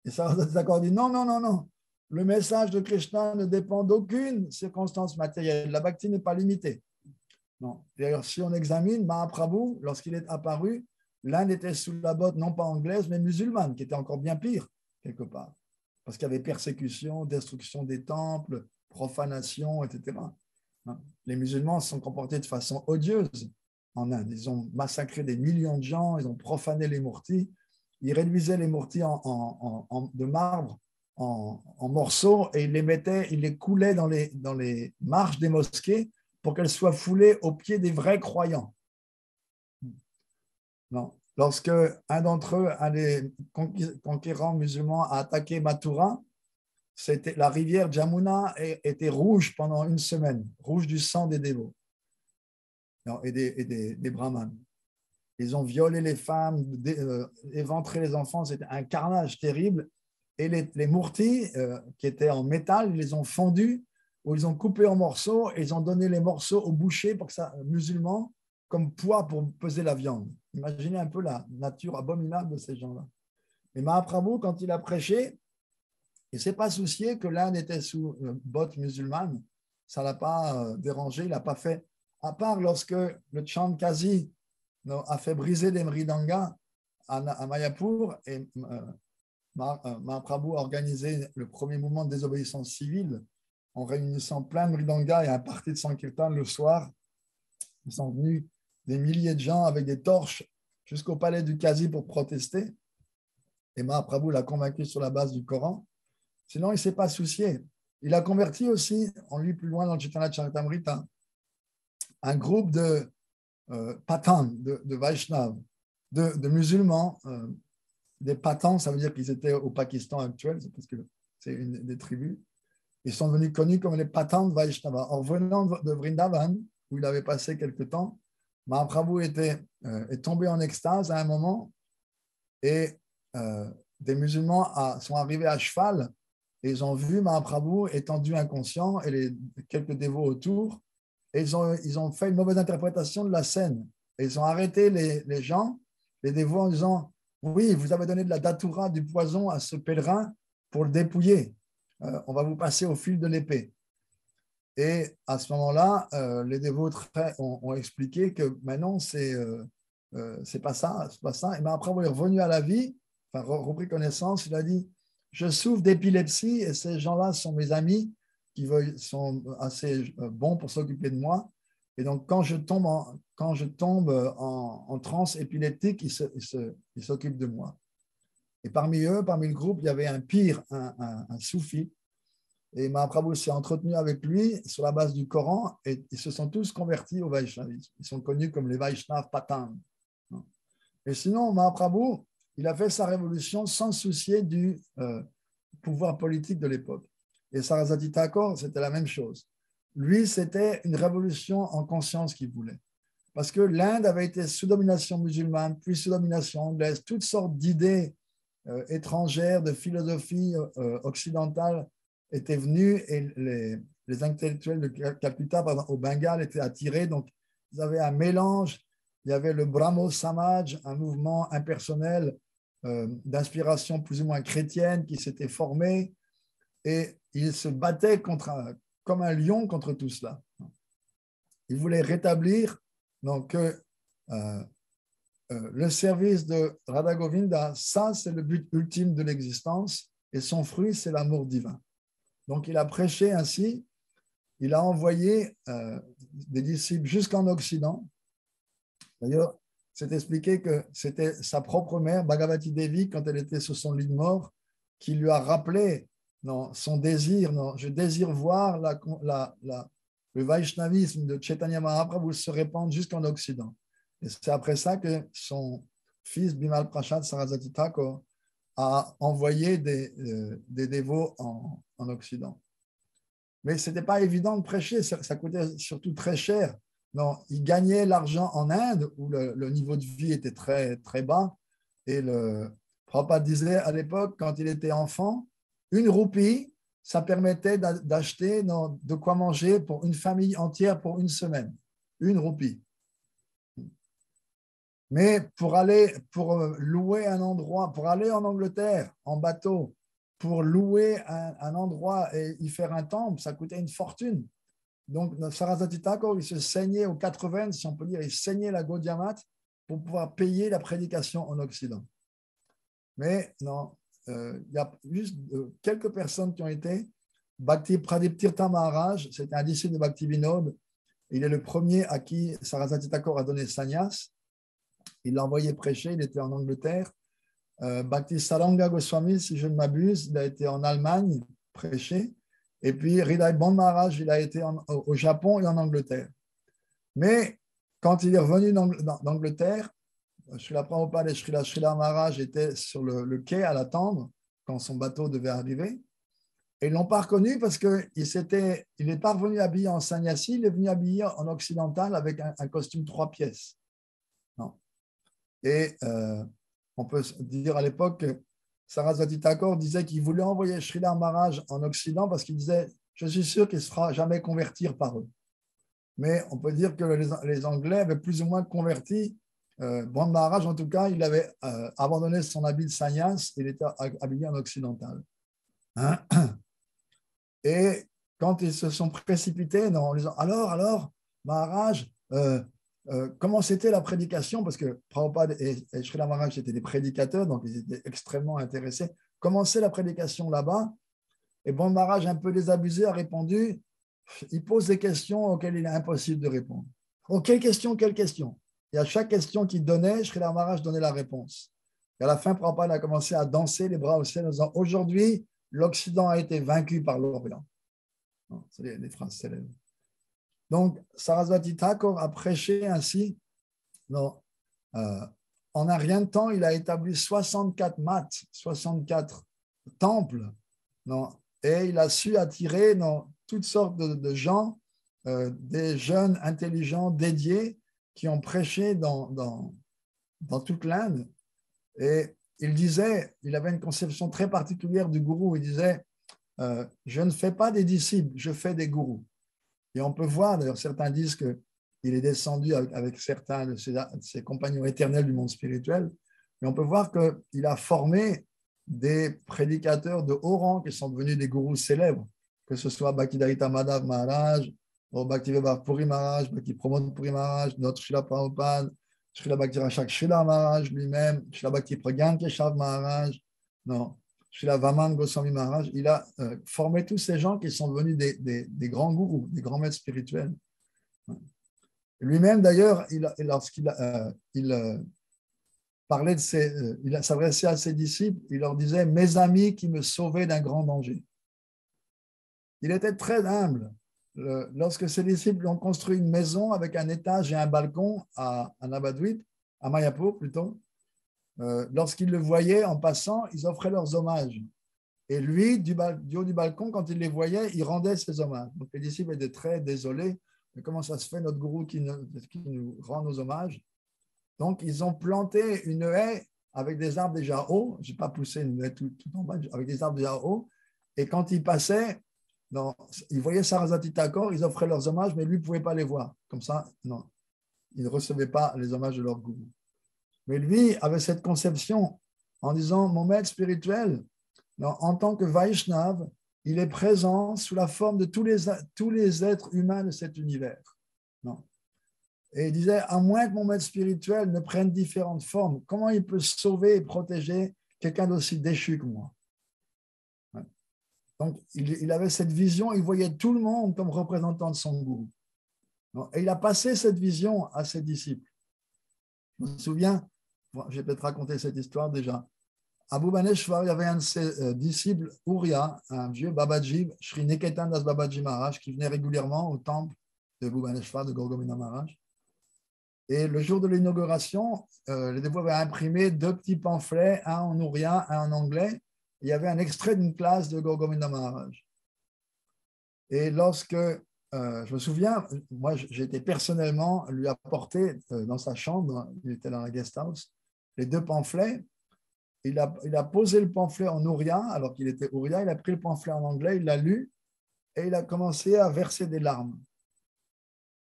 Et Sarasvati Thakur dit non, non, non, non. Le message de Krishna ne dépend d'aucune circonstance matérielle. La bhakti n'est pas limitée. Non. D'ailleurs, si on examine Mahaprabhu, lorsqu'il est apparu, l'Inde était sous la botte non pas anglaise, mais musulmane, qui était encore bien pire, quelque part. Parce qu'il y avait persécution, destruction des temples, profanation, etc. Les musulmans se sont comportés de façon odieuse en Inde. Ils ont massacré des millions de gens, ils ont profané les murtis, ils réduisaient les murtis de marbre en morceaux et ils les coulaient dans les marches des mosquées pour qu'elles soient foulées aux pieds des vrais croyants. Non. Lorsque un d'entre eux, un des conquérants musulmans, a attaqué Mathura, la rivière Jamuna était rouge pendant une semaine, rouge du sang des dévots et des brahmanes. Ils ont violé les femmes, éventré les enfants, c'était un carnage terrible. Et les murtis qui étaient en métal, ils les ont fondus, ou ils ont coupé en morceaux, et ils ont donné les morceaux aux bouchers pour que ça, musulmans, comme poids pour peser la viande. Imaginez un peu la nature abominable de ces gens-là. Et Mahaprabhu, quand il a prêché, il ne s'est pas soucié que l'Inde était sous botte musulmane. Ça ne l'a pas dérangé, il n'a pas fait. À part lorsque le Chandkazi a fait briser des mridangas à Mayapur et Mahaprabhu a organisé le premier mouvement de désobéissance civile en réunissant plein de mridangas et un parti de Sankirtan le soir. Ils sont venus des milliers de gens avec des torches jusqu'au palais du Kazi pour protester. Et Mahaprabhu l'a convaincu sur la base du Coran. Sinon, il ne s'est pas soucié. Il a converti aussi, on lit plus loin dans le Chaitanya Charitamrita, un groupe de Pathan, de Vaishnav, de musulmans. Des Pathans, ça veut dire qu'ils étaient au Pakistan actuel, parce que c'est une des tribus. Ils sont devenus connus comme les Pathans de Vaishnava. En revenant de Vrindavan, où il avait passé quelque temps, Mahaprabhu est tombé en extase à un moment et des musulmans sont arrivés à cheval et ils ont vu Mahaprabhu étendu inconscient et quelques dévots autour et ils ont fait une mauvaise interprétation de la scène. Et ils ont arrêté les gens, les dévots, en disant « Oui, vous avez donné de la datura, du poison à ce pèlerin pour le dépouiller. On va vous passer au fil de l'épée. » Et à ce moment-là, les dévots ont expliqué que maintenant, c'est pas ça, c'est pas ça. Et après, il est revenu à la vie, enfin, repris connaissance, il a dit « Je souffre d'épilepsie et ces gens-là sont mes amis qui sont assez bons pour s'occuper de moi. Et donc, quand je tombe en transe épileptique, ils s'occupent de moi. » Et parmi eux, parmi le groupe, il y avait un pire, un soufi. Et Mahaprabhu s'est entretenu avec lui sur la base du Coran et ils se sont tous convertis au Vaishnavisme. Ils sont connus comme les Vaishnav Pathan. Et sinon, Mahaprabhu, il a fait sa révolution sans se soucier du pouvoir politique de l'époque. Et Sarasvati Thakur, c'était la même chose. Lui, c'était une révolution en conscience qu'il voulait. Parce que l'Inde avait été sous domination musulmane, puis sous domination anglaise, toutes sortes d'idées étrangères, de philosophie occidentale étaient venues et les intellectuels de Calcutta, par exemple, au Bengale, étaient attirés. Donc, ils avaient un mélange. Il y avait le Brahmo Samaj, un mouvement impersonnel d'inspiration plus ou moins chrétienne qui s'était formé. Et ils se battaient comme un lion contre tout cela. Ils voulaient rétablir Donc, le service de Radha Govinda, ça, c'est le but ultime de l'existence, et son fruit, c'est l'amour divin. Donc, il a prêché ainsi, il a envoyé des disciples jusqu'en Occident. D'ailleurs, c'est expliqué que c'était sa propre mère, Bhagavati Devi, quand elle était sur son lit de mort, qui lui a rappelé son désir, je désire voir le Vaishnavisme de Chaitanya Mahaprabhu se répandre jusqu'en Occident. Et c'est après ça que son fils, Bimal Prasad Saraswati Thakur, a envoyé des dévots en Occident. Mais ce n'était pas évident de prêcher, ça coûtait surtout très cher. Non, il gagnait l'argent en Inde, où le niveau de vie était très, très bas. Et le Prabhupada disait à l'époque, quand il était enfant, une roupie, ça permettait d'acheter de quoi manger pour une famille entière pour une semaine. Une roupie. Mais pour louer un endroit, pour aller en Angleterre en bateau, pour louer un endroit et y faire un temple, ça coûtait une fortune. Donc, Saraswati Thakur, il se saignait aux 80, si on peut dire, il saignait la Gaudiya Math pour pouvoir payer la prédication en Occident. Mais non, il y a juste quelques personnes qui ont été. Bhakti Pradip Tirtha Maharaj, c'était un disciple de Bhakti Vinod. Il est le premier à qui Saraswati Thakur a donné sannyas. Il l'a envoyé prêcher, il était en Angleterre. Bhakti Saranga Goswami, si je ne m'abuse, il a été en Allemagne prêcher. Et puis Hridaya Band Maharaj, il a été au Japon et en Angleterre. Mais quand il est revenu d'Angleterre, Srila Prabhupada et Srila Maharaj étaient sur le quai à l'attendre quand son bateau devait arriver. Et ils ne l'ont pas reconnu parce qu'il n'est pas revenu habillé en sannyasi, il est venu habillé en occidental avec un costume 3 pièces. Non. Et on peut dire à l'époque que Saraswati Thakur disait qu'il voulait envoyer Srila Maharaj en Occident parce qu'il disait « Je suis sûr qu'il ne se fera jamais convertir par eux ». Mais on peut dire que les Anglais avaient plus ou moins converti. Band Maharaj, en tout cas, il avait abandonné son habit de sannyas, il était habillé en occidental. Hein? Et quand ils se sont précipités en disant « Alors, Maharaj, comment c'était la prédication ?» Parce que Prabhupada et Srila Maharaj étaient des prédicateurs, donc ils étaient extrêmement intéressés. Comment c'est la prédication là-bas? Et Band Maharaj, un peu désabusé, a répondu, il pose des questions auxquelles il est impossible de répondre. Oh, quelle question? Et à chaque question qu'il donnait, Srila Maharaj donnait la réponse. Et à la fin, Prabhupada a commencé à danser les bras au ciel en disant « Aujourd'hui, l'Occident a été vaincu par l'Orient. » C'est des phrases célèbres. Donc, Saraswati Thakur a prêché ainsi. En un rien de temps, il a établi 64 maths, 64 temples. Et il a su attirer toutes sortes de gens, des jeunes intelligents dédiés qui ont prêché dans toute l'Inde. Et il avait une conception très particulière du gourou. Il disait, je ne fais pas des disciples, je fais des gourous. Et on peut voir, d'ailleurs, certains disent qu'il est descendu avec certains de ses compagnons éternels du monde spirituel, mais on peut voir qu'il a formé des prédicateurs de haut rang qui sont devenus des gourous célèbres, que ce soit Bhaktivedanta Madhav Maharaj, Bhaktivedanta Puri Maharaj, Bhakti Pramod Puri Maharaj, notre Srila Prabhupada, Srila Bhakti Rashak Srila Maharaj lui-même, Srila Bhakti Pragyan Keshav Maharaj, Srila Vaman Goswami Maharaj, il a formé tous ces gens qui sont devenus des grands gourous, des grands maîtres spirituels. Lui-même, d'ailleurs, lorsqu'il parlait il s'adressait à ses disciples, il leur disait « Mes amis qui me sauvaient d'un grand danger ». Il était très humble. Lorsque ses disciples ont construit une maison avec un étage et un balcon à Navadvip, à Mayapur plutôt, lorsqu'ils le voyaient en passant, ils offraient leurs hommages. Et lui, du haut du balcon, quand il les voyait, il rendait ses hommages. Donc les disciples étaient très désolés. Mais comment ça se fait, notre gourou qui nous rend nos hommages? Donc, ils ont planté une haie avec des arbres déjà hauts. Je n'ai pas poussé une haie tout en bas, avec des arbres déjà hauts. Et quand ils passaient, ils voyaient Saraswati Thakur, ils offraient leurs hommages, mais lui ne pouvait pas les voir. Comme ça, non, ils ne recevaient pas les hommages de leur gourou. Mais lui avait cette conception en disant, mon maître spirituel, en tant que Vaishnav, il est présent sous la forme de tous les êtres humains de cet univers. Non. Et il disait, à moins que mon maître spirituel ne prenne différentes formes, comment il peut sauver et protéger quelqu'un d'aussi déchu que moi? Donc, il avait cette vision, il voyait tout le monde comme représentant de son gourou. Et il a passé cette vision à ses disciples. Je me souviens, j'ai peut-être raconté cette histoire déjà. À Bhubaneswar, il y avait un de ses disciples, Uriya, un vieux Babaji, Sri Niketan Das Babaji Maharaj, qui venait régulièrement au temple de Bhubaneswar, de Gorgovinda Maharaj. Et le jour de l'inauguration, les dévots avaient imprimé 2 petits pamphlets, un en ourien, un en anglais. Il y avait un extrait d'une classe de Gorgovinda Maharaj. Et lorsque, je me souviens, moi j'ai été personnellement lui apporter dans sa chambre, il était dans la guest house, les 2 pamphlets. Il a posé le pamphlet en ourien, alors qu'il était ourien, il a pris le pamphlet en anglais, il l'a lu et il a commencé à verser des larmes.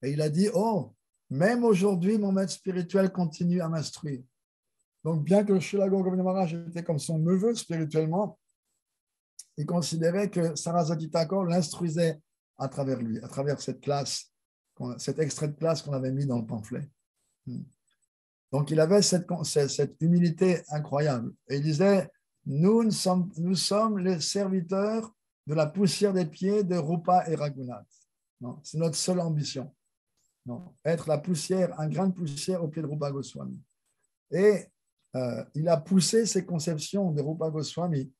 Et il a dit, oh, même aujourd'hui, mon maître spirituel continue à m'instruire. Donc, bien que Srila Gorgovinda Maharaj était comme son neveu spirituellement, il considérait que Saraswati Thakur l'instruisait à travers lui, à travers cette classe, cet extrait de classe qu'on avait mis dans le pamphlet. Donc, il avait cette humilité incroyable. Et il disait, nous sommes les serviteurs de la poussière des pieds de Rupa et Raghunath. C'est notre seule ambition. Non, être la poussière, un grain de poussière au pied de Rupa Goswami. Et il a poussé ses conceptions de Rupa Goswami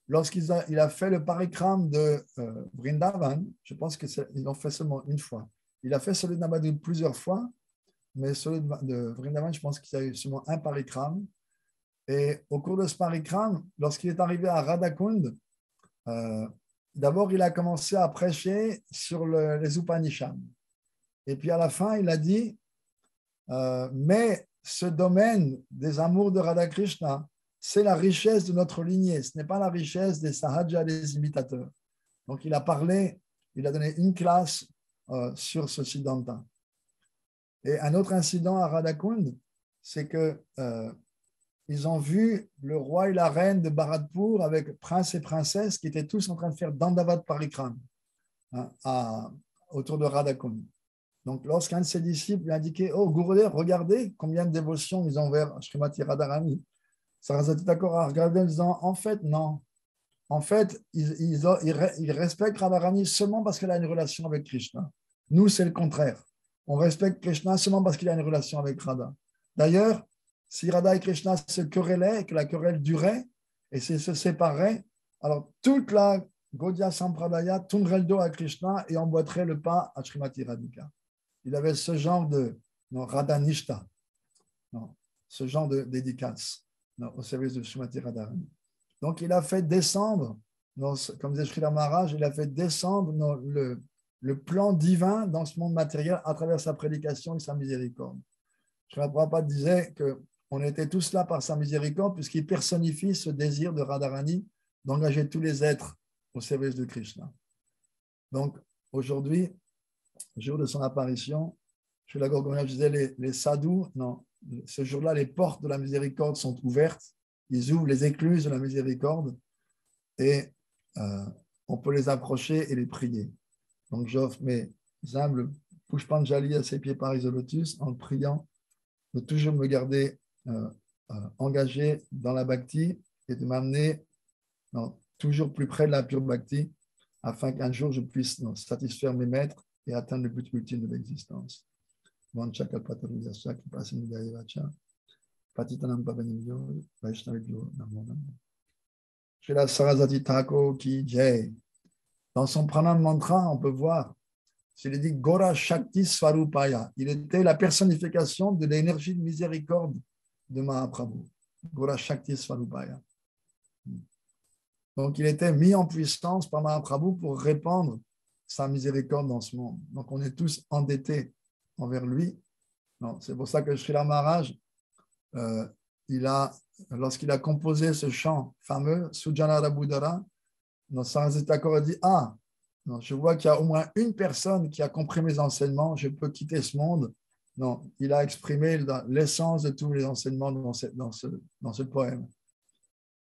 lorsqu'il a fait le parikram de Vrindavan. Je pense qu'ils l'ont fait seulement une fois. Il a fait celui de Navadvip plusieurs fois, mais celui de Vrindavan, je pense qu'il y a eu seulement un parikram. Et au cours de ce parikram, lorsqu'il est arrivé à Radhakund, d'abord il a commencé à prêcher sur les Upanishads. Et puis à la fin, il a dit, mais ce domaine des amours de Radha Krishna, c'est la richesse de notre lignée, ce n'est pas la richesse des sahajas, des imitateurs. Donc il a parlé, il a donné une classe sur ce Siddhanta. Et un autre incident à Radhakund, c'est que ils ont vu le roi et la reine de Bharatpur avec prince et princesse qui étaient tous en train de faire Dandavat Parikram autour de Radhakund. Donc, lorsqu'un de ses disciples lui a indiqué, oh, Gurudev, regardez combien de dévotions ils ont vers Srimati Radharani, Saraswati Thakur a regardé en disant, en fait, non. En fait, ils respectent Radharani seulement parce qu'elle a une relation avec Krishna. Nous, c'est le contraire. On respecte Krishna seulement parce qu'il a une relation avec Radha. D'ailleurs, si Radha et Krishna se querellaient et que la querelle durait et se séparaient, alors toute la Gaudiya Sampradaya tournerait le dos à Krishna et emboîterait le pas à Srimati Radhika. Il avait ce genre de Radhanishta, ce genre de dédicace au service de Srimati Radharani. Donc, il a fait descendre, comme disait Srila Maharaj, il a fait descendre le plan divin dans ce monde matériel à travers sa prédication et sa miséricorde. Srila Prabhupada disait qu'on était tous là par sa miséricorde puisqu'il personnifie ce désir de Radharani d'engager tous les êtres au service de Krishna. Donc, aujourd'hui, jour de son apparition, Srila Gorgovinda disait les sadhus, non, ce jour-là, les portes de la miséricorde sont ouvertes, ils ouvrent les écluses de la miséricorde et on peut les approcher et les prier. Donc j'offre mes humbles Pushpanjali à ses pieds Paris de Lotus en priant de toujours me garder engagé dans la bhakti et de m'amener toujours plus près de la pure bhakti afin qu'un jour je puisse satisfaire mes maîtres et atteindre le but ultime de l'existence. Srila Saraswati Thakur ki jai. Dans son pranam mantra, on peut voir, il dit Gora Shakti Swarupaya. Il était la personnification de l'énergie de miséricorde de Mahaprabhu. Gora Shakti Swarupaya. Donc, il était mis en puissance par Mahaprabhu pour répandre sa miséricorde dans ce monde. Donc, on est tous endettés envers lui. C'est pour ça que Srila Maharaj, lorsqu'il a composé ce chant fameux, Sujanara Buddhara, Saraswati Thakur a dit, je vois qu'il y a au moins une personne qui a compris mes enseignements, je peux quitter ce monde. Non, il a exprimé l'essence de tous les enseignements dans ce poème.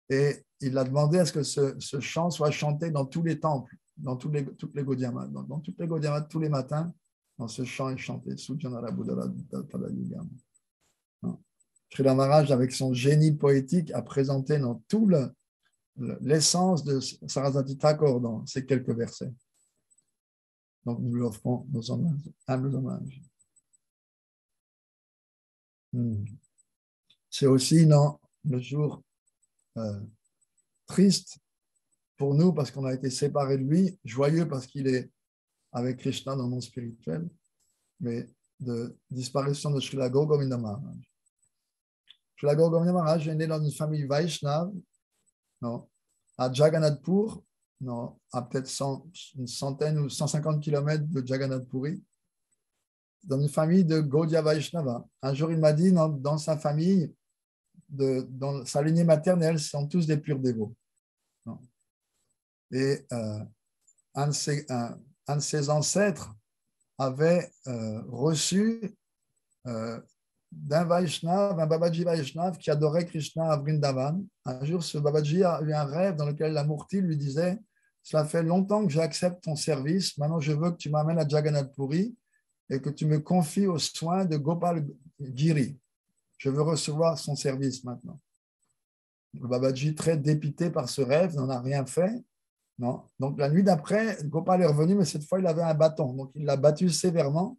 Et il a demandé à ce que ce chant soit chanté dans tous les temples, dans toutes les Gaudiya Maths. Dans toutes les Gaudiya Maths, tous les matins, dans ce chant, il chantait Sujjanara Buddhara Tadayugam. Srila Maharaj, avec son génie poétique, a présenté dans tout l'essence de Sarasvati Thakur dans ces quelques versets. Donc, nous lui offrons nos hommages, humbles hommages. C'est aussi dans le jour triste pour nous parce qu'on a été séparés de lui, joyeux parce qu'il est avec Krishna dans le monde spirituel, mais de disparition de Srila Gaur Govinda Maharaj. Srila Gaur Govinda Maharaj est né dans une famille Vaishnav, à Jagannath-pur, à peut-être une centaine ou 150 km de Jagannath-puri, dans une famille de Gaudiya Vaishnava. Un jour, il m'a dit, dans sa famille, dans sa lignée maternelle, ce sont tous des purs dévots. Et un de ses ancêtres avait reçu d'un Vaishnav, un Babaji Vaishnav qui adorait Krishna à Vrindavan. Un jour, ce Babaji a eu un rêve dans lequel la Murti lui disait « Cela fait longtemps que j'accepte ton service, maintenant je veux que tu m'amènes à Jagannath Puri et que tu me confies aux soins de Gopal Giri. Je veux recevoir son service maintenant. » Le Babaji, très dépité par ce rêve, n'en a rien fait. Non. Donc la nuit d'après, Gopal est revenu, mais cette fois, il avait un bâton. Donc il l'a battu sévèrement.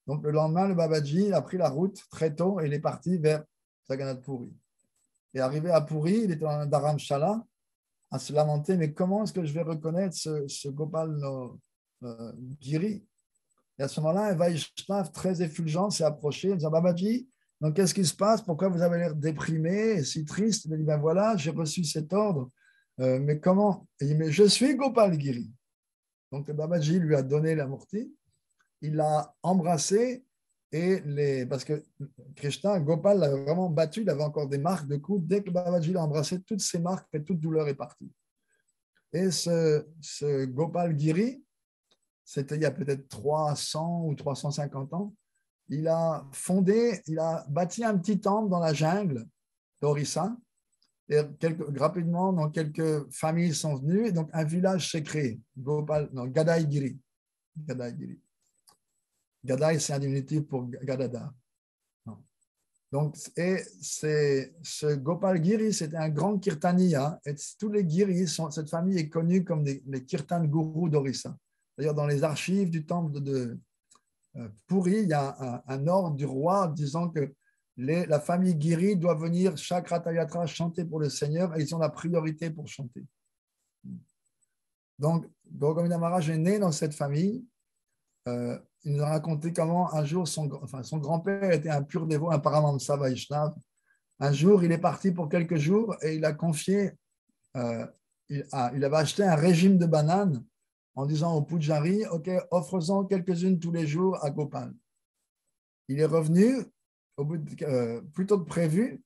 Donc, le lendemain, le Babaji a pris la route très tôt et il est parti vers Jagannath Puri. Et arrivé à Puri, il était dans Dharamshala à se lamenter, mais comment est-ce que je vais reconnaître ce Gopal Giri? Et à ce moment-là, un Vaishnav très effulgent s'est approché en disant « Babaji, donc qu'est-ce qui se passe? Pourquoi vous avez l'air déprimé et si triste ?» Il dit « Ben voilà, j'ai reçu cet ordre, mais comment ?» Il dit « Mais je suis Gopal Giri. » Donc, le Babaji lui a donné la Murti. Il l'a embrassé parce que Krishna, Gopal l'avait vraiment battu, il avait encore des marques de coups. Dès que Babaji l'a embrassé, toutes ces marques et toute douleur est partie. Et ce Gopal Giri, c'était il y a peut-être 300 ou 350 ans, il a bâti un petit temple dans la jungle d'Orissa. Et rapidement, donc, quelques familles sont venues, et donc un village s'est créé, Gadai Giri. Gadai, c'est un diminutif pour Gadada. Donc, ce Gopal Giri, c'était un grand kirtaniya. Et tous les Giris, cette famille est connue comme les kirtan gurus d'Orissa. D'ailleurs, dans les archives du temple de Puri, il y a un ordre du roi disant que la famille Giri doit venir chaque Ratayatra chanter pour le Seigneur et ils ont la priorité pour chanter. Donc, Gaur Govinda Maharaj est né dans cette famille. Il nous a raconté comment un jour, son grand-père était un pur dévot, un Paramahamsa Vaishnav. Un jour, il est parti pour quelques jours et il a confié, il avait acheté un régime de bananes en disant au Pujari, OK, offre-en quelques-unes tous les jours à Gopal. Il est revenu, plus tôt que prévu,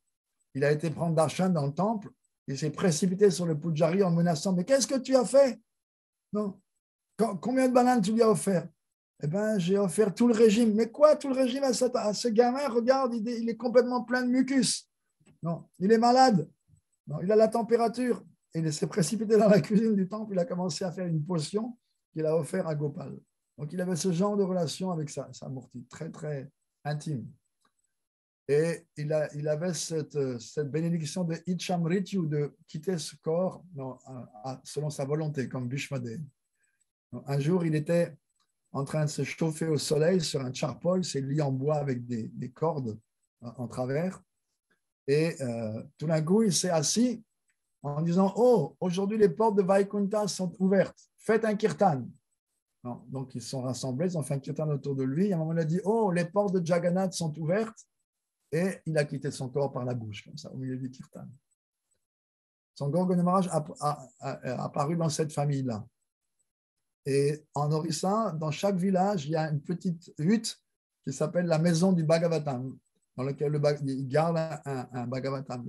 il a été prendre darshan dans le temple, il s'est précipité sur le Pujari en menaçant, mais qu'est-ce que tu as fait? Non. Combien de bananes tu lui as offert? Eh bien, j'ai offert tout le régime. Mais quoi, tout le régime à ce gamin? Regarde, il est complètement plein de mucus. Non, il est malade. Non, il a la température. Et il s'est précipité dans la cuisine du temple. Il a commencé à faire une potion qu'il a offert à Gopal. Donc, il avait ce genre de relation avec sa Murti, très, très intime. Et il avait cette bénédiction de Ichamrityu, de quitter ce corps selon sa volonté, comme Bhishmadev. Un jour, il était en train de se chauffer au soleil sur un charpol, c'est lit en bois avec des cordes en travers. Et tout d'un coup, il s'est assis en disant « Oh, aujourd'hui, les portes de Vaikuntha sont ouvertes. Faites un kirtan. » Donc, ils se sont rassemblés, ils ont fait un kirtan autour de lui. Et à un moment, il a dit « Oh, les portes de Jagannath sont ouvertes. » Et il a quitté son corps par la bouche, comme ça, au milieu du kirtan. Son Gaur Govinda Maharaj a apparu dans cette famille-là. Et en Orissa, dans chaque village, il y a une petite hutte qui s'appelle la maison du Bhagavatam, dans laquelle il garde un Bhagavatam.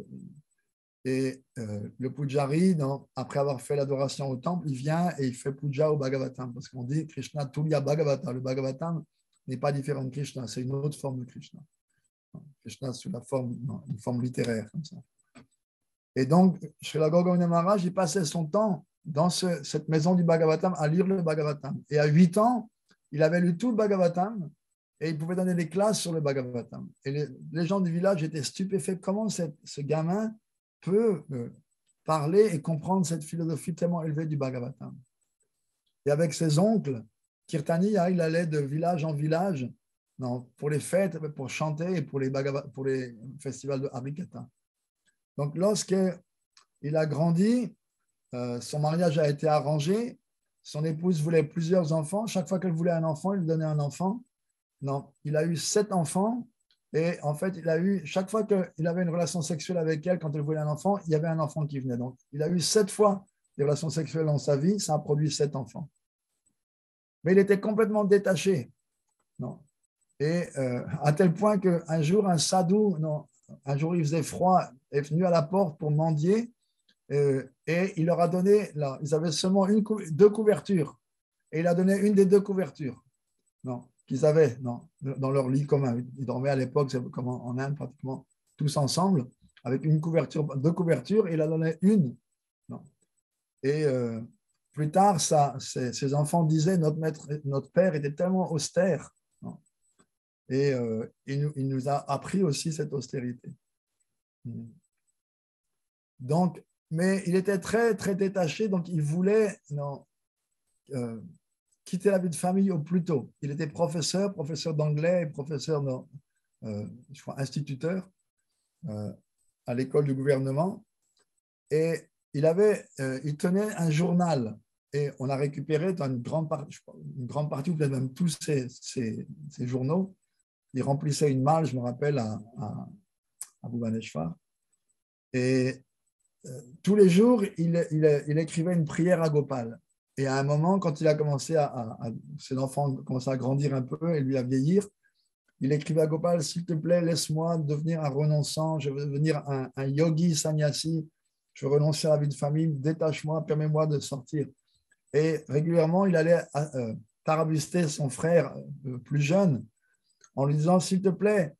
Et le Pujari, après avoir fait l'adoration au temple, il vient et il fait puja au Bhagavatam, parce qu'on dit Krishna Tulya Bhagavata. Le Bhagavatam n'est pas différent de Krishna, c'est une autre forme de Krishna. Krishna sous une forme littéraire, comme ça. Et donc, Srila Gaur Govinda Maharaj, il passait son temps dans cette maison du Bhagavatam à lire le Bhagavatam. Et à 8 ans, il avait lu tout le Bhagavatam et il pouvait donner des classes sur le Bhagavatam. Et les gens du village étaient stupéfaits. Comment ce gamin peut parler et comprendre cette philosophie tellement élevée du Bhagavatam? Et avec ses oncles, Kirtaniya, il allait de village en village pour les fêtes, pour chanter et pour les festivals de Harikata. Donc, lorsqu'il a grandi, son mariage a été arrangé. Son épouse voulait plusieurs enfants. Chaque fois qu'elle voulait un enfant, il lui donnait un enfant. Non, il a eu 7 enfants. Et en fait, chaque fois qu'il avait une relation sexuelle avec elle, quand elle voulait un enfant, il y avait un enfant qui venait. Donc, il a eu 7 fois des relations sexuelles dans sa vie. Ça a produit 7 enfants. Mais il était complètement détaché. Non. Et à tel point qu'un jour, un sadhu, un jour il faisait froid, est venu à la porte pour mendier. Et il leur a donné, là, ils avaient seulement 2 couvertures. Et il a donné une des 2 couvertures qu'ils avaient dans leur lit commun. Ils dormaient à l'époque, comme en Inde, pratiquement tous ensemble, avec 2 couvertures, et il a donné une. Non. Et plus tard, ses enfants disaient, notre père était tellement austère. Non. Et il nous a appris aussi cette austérité. Donc, mais il était très, très détaché, donc il voulait quitter la vie de famille au plus tôt. Il était professeur d'anglais et professeur, je crois, instituteur à l'école du gouvernement. Et il tenait un journal. Et on a récupéré dans une grande partie, ou peut-être même tous ces journaux. Il remplissait une malle, je me rappelle, à Bhubaneswar. Et tous les jours, il écrivait une prière à Gopal. Et à un moment, quand il a commencé ses enfants commençaient à grandir un peu et lui à vieillir, il écrivait à Gopal, s'il te plaît, laisse-moi devenir un renonçant, je veux devenir un yogi sannyasi, je veux renoncer à la vie de famille, détache-moi, permets-moi de sortir. Et régulièrement, il allait tarabuster son frère plus jeune en lui disant, s'il te plaît,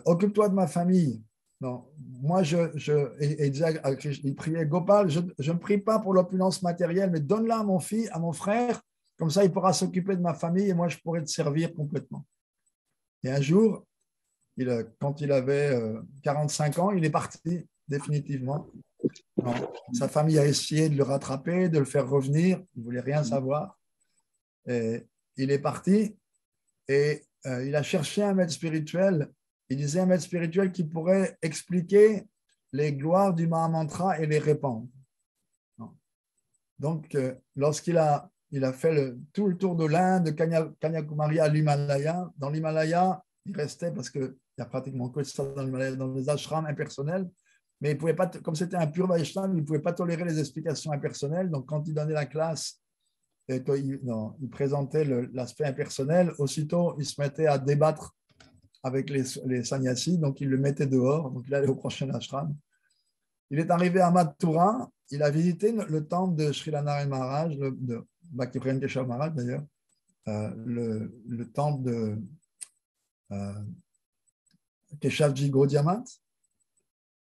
occupe-toi de ma famille. Non, moi, il priait, Gopal, je ne prie pas pour l'opulence matérielle, mais donne-la à mon frère, comme ça il pourra s'occuper de ma famille et moi je pourrai te servir complètement. Et un jour, quand il avait 45 ans, il est parti définitivement. Non, sa famille a essayé de le rattraper, de le faire revenir, il ne voulait rien savoir. Et il est parti et il a cherché un maître spirituel. Il disait un maître spirituel qui pourrait expliquer les gloires du Mahamantra et les répandre. Donc, lorsqu'il a fait tout le tour de l'Inde, de Kanyakumari à l'Himalaya, dans l'Himalaya, il restait, parce qu'il n'y a pratiquement que ça dans l'Himalaya, dans les ashrams impersonnels, mais il pouvait pas, comme c'était un pur Vaishnava, il ne pouvait pas tolérer les explications impersonnelles. Donc, quand il donnait la classe, il présentait l'aspect impersonnel, aussitôt, il se mettait à débattre avec les sannyasis, donc il le mettait dehors, donc il allait au prochain ashram. Il est arrivé à Mathura, il a visité le temple de Sri Narayana Maharaj, de Bhakti-Prem Keshav Maharaj d'ailleurs, le temple de Keshavji Gaudiamat.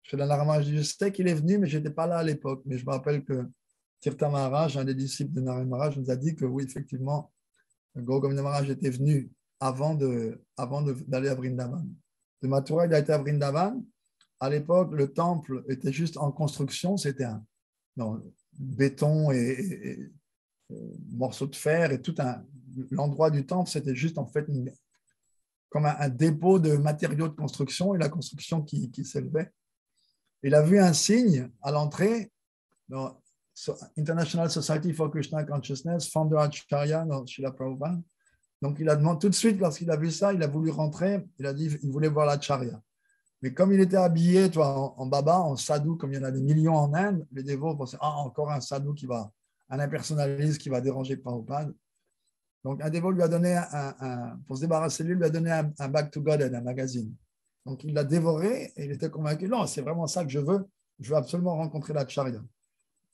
Sri Narayana Maharaj dit, je sais qu'il est venu, mais je n'étais pas là à l'époque, mais je me rappelle que Tirtha Maharaj, un des disciples de Narayana Maharaj, nous a dit que oui, effectivement, Gaudiya Maharaj était venu avant d'aller à Vrindavan. De Mathura, il a été à Vrindavan. À l'époque, le temple était juste en construction, c'était un béton et morceaux de fer et l'endroit du temple, c'était juste en fait comme un dépôt de matériaux de construction et la construction qui s'élevait. Il a vu un signe à l'entrée, International Society for Krishna Consciousness, founder Acharya dans Srila Prabhupada. Donc, il a demandé tout de suite, lorsqu'il a vu ça, il a voulu rentrer, il a dit qu'il voulait voir l'Acharya. Mais comme il était habillé en baba, en sadhu, comme il y en a des millions en Inde, les dévots pensaient, encore un sadhu un impersonnaliste qui va déranger Prabhupada. Donc, un dévot lui a donné, pour se débarrasser de lui, a donné un Back to Godhead, un magazine. Donc, il l'a dévoré et il était convaincu, non, c'est vraiment ça que je veux absolument rencontrer l'Acharya.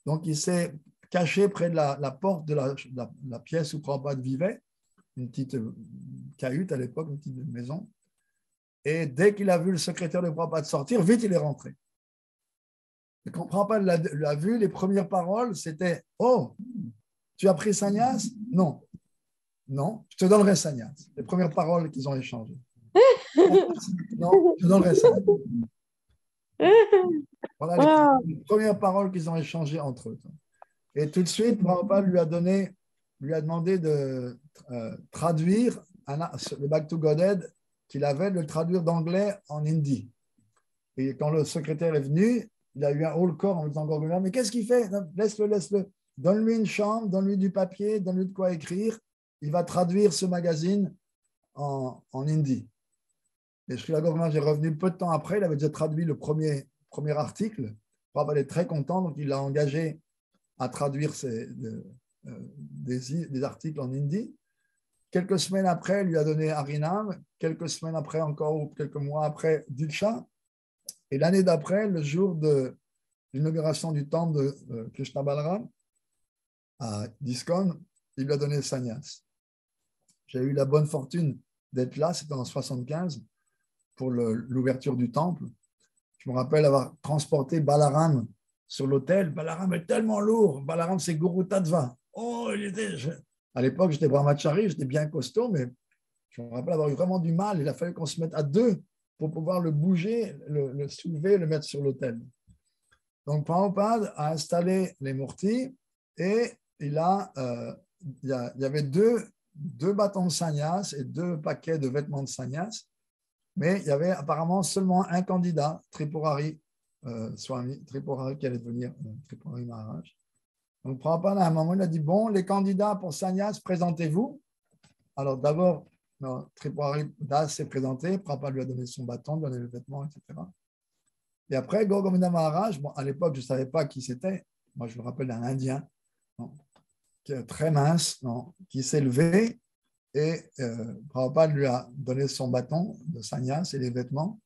Donc, il s'est caché près de la porte de la pièce où Prabhupada vivait, une petite cahute à l'époque, une petite maison. Et dès qu'il a vu le secrétaire de Prabhupada sortir, vite, il est rentré. Et quand Prabhupada l'a vu, les premières paroles, c'était « Oh, tu as pris sannyas ?» Non. Non, je te donnerai sannyas. Les premières paroles qu'ils ont échangées. Non, je te donnerai sannyas. Voilà Wow. les premières paroles qu'ils ont échangées entre eux. Et tout de suite, Prabhupada lui a demandé de traduire le Back to Godhead qu'il avait, de le traduire d'anglais en hindi. Et quand le secrétaire est venu, il a eu un haut le corps en disant Gorgona, mais qu'est-ce qu'il fait? Laisse-le, laisse-le. Donne-lui une chambre, donne-lui du papier, donne-lui de quoi écrire. Il va traduire ce magazine en hindi. Et Srila Govardhan est revenu peu de temps après, il avait déjà traduit le premier article. Prabhupada est très content, donc il l'a engagé à traduire des articles en hindi. Quelques semaines après, il lui a donné Harinam. Quelques semaines après, encore ou quelques mois après, Diksha. Et l'année d'après, le jour de l'inauguration du temple de Krishna Balaram à Diskon, il lui a donné sannyas. J'ai eu la bonne fortune d'être là, c'était en 1975, pour l'ouverture du temple. Je me rappelle avoir transporté Balaram sur l'autel. Balaram est tellement lourd. Balaram, c'est Guru Tattva. Oh, à l'époque, j'étais brahmachari, j'étais bien costaud, mais je me rappelle avoir eu vraiment du mal. Il a fallu qu'on se mette à deux pour pouvoir le bouger, le soulever, le mettre sur l'autel. Donc, Prabhupada a installé les murtis et il y avait deux bâtons de sannyas et deux paquets de vêtements de sannyas. Mais il y avait apparemment seulement un candidat, Tripurari Swami, Tripurari qui allait devenir Tripurari Maharaj. Donc, Prabhupada, à un moment, il a dit, bon, les candidats pour sannyas, présentez-vous. Alors, d'abord, Tripurari Das s'est présenté, Prabhupada lui a donné son bâton, lui a donné le vêtement, etc. Et après, Gaura-Govinda Maharaj, bon, à l'époque, je ne savais pas qui c'était. Moi, je me rappelle d'un Indien, qui est très mince, qui s'est levé. Et Prabhupada lui a donné son bâton de sannyas et les vêtements.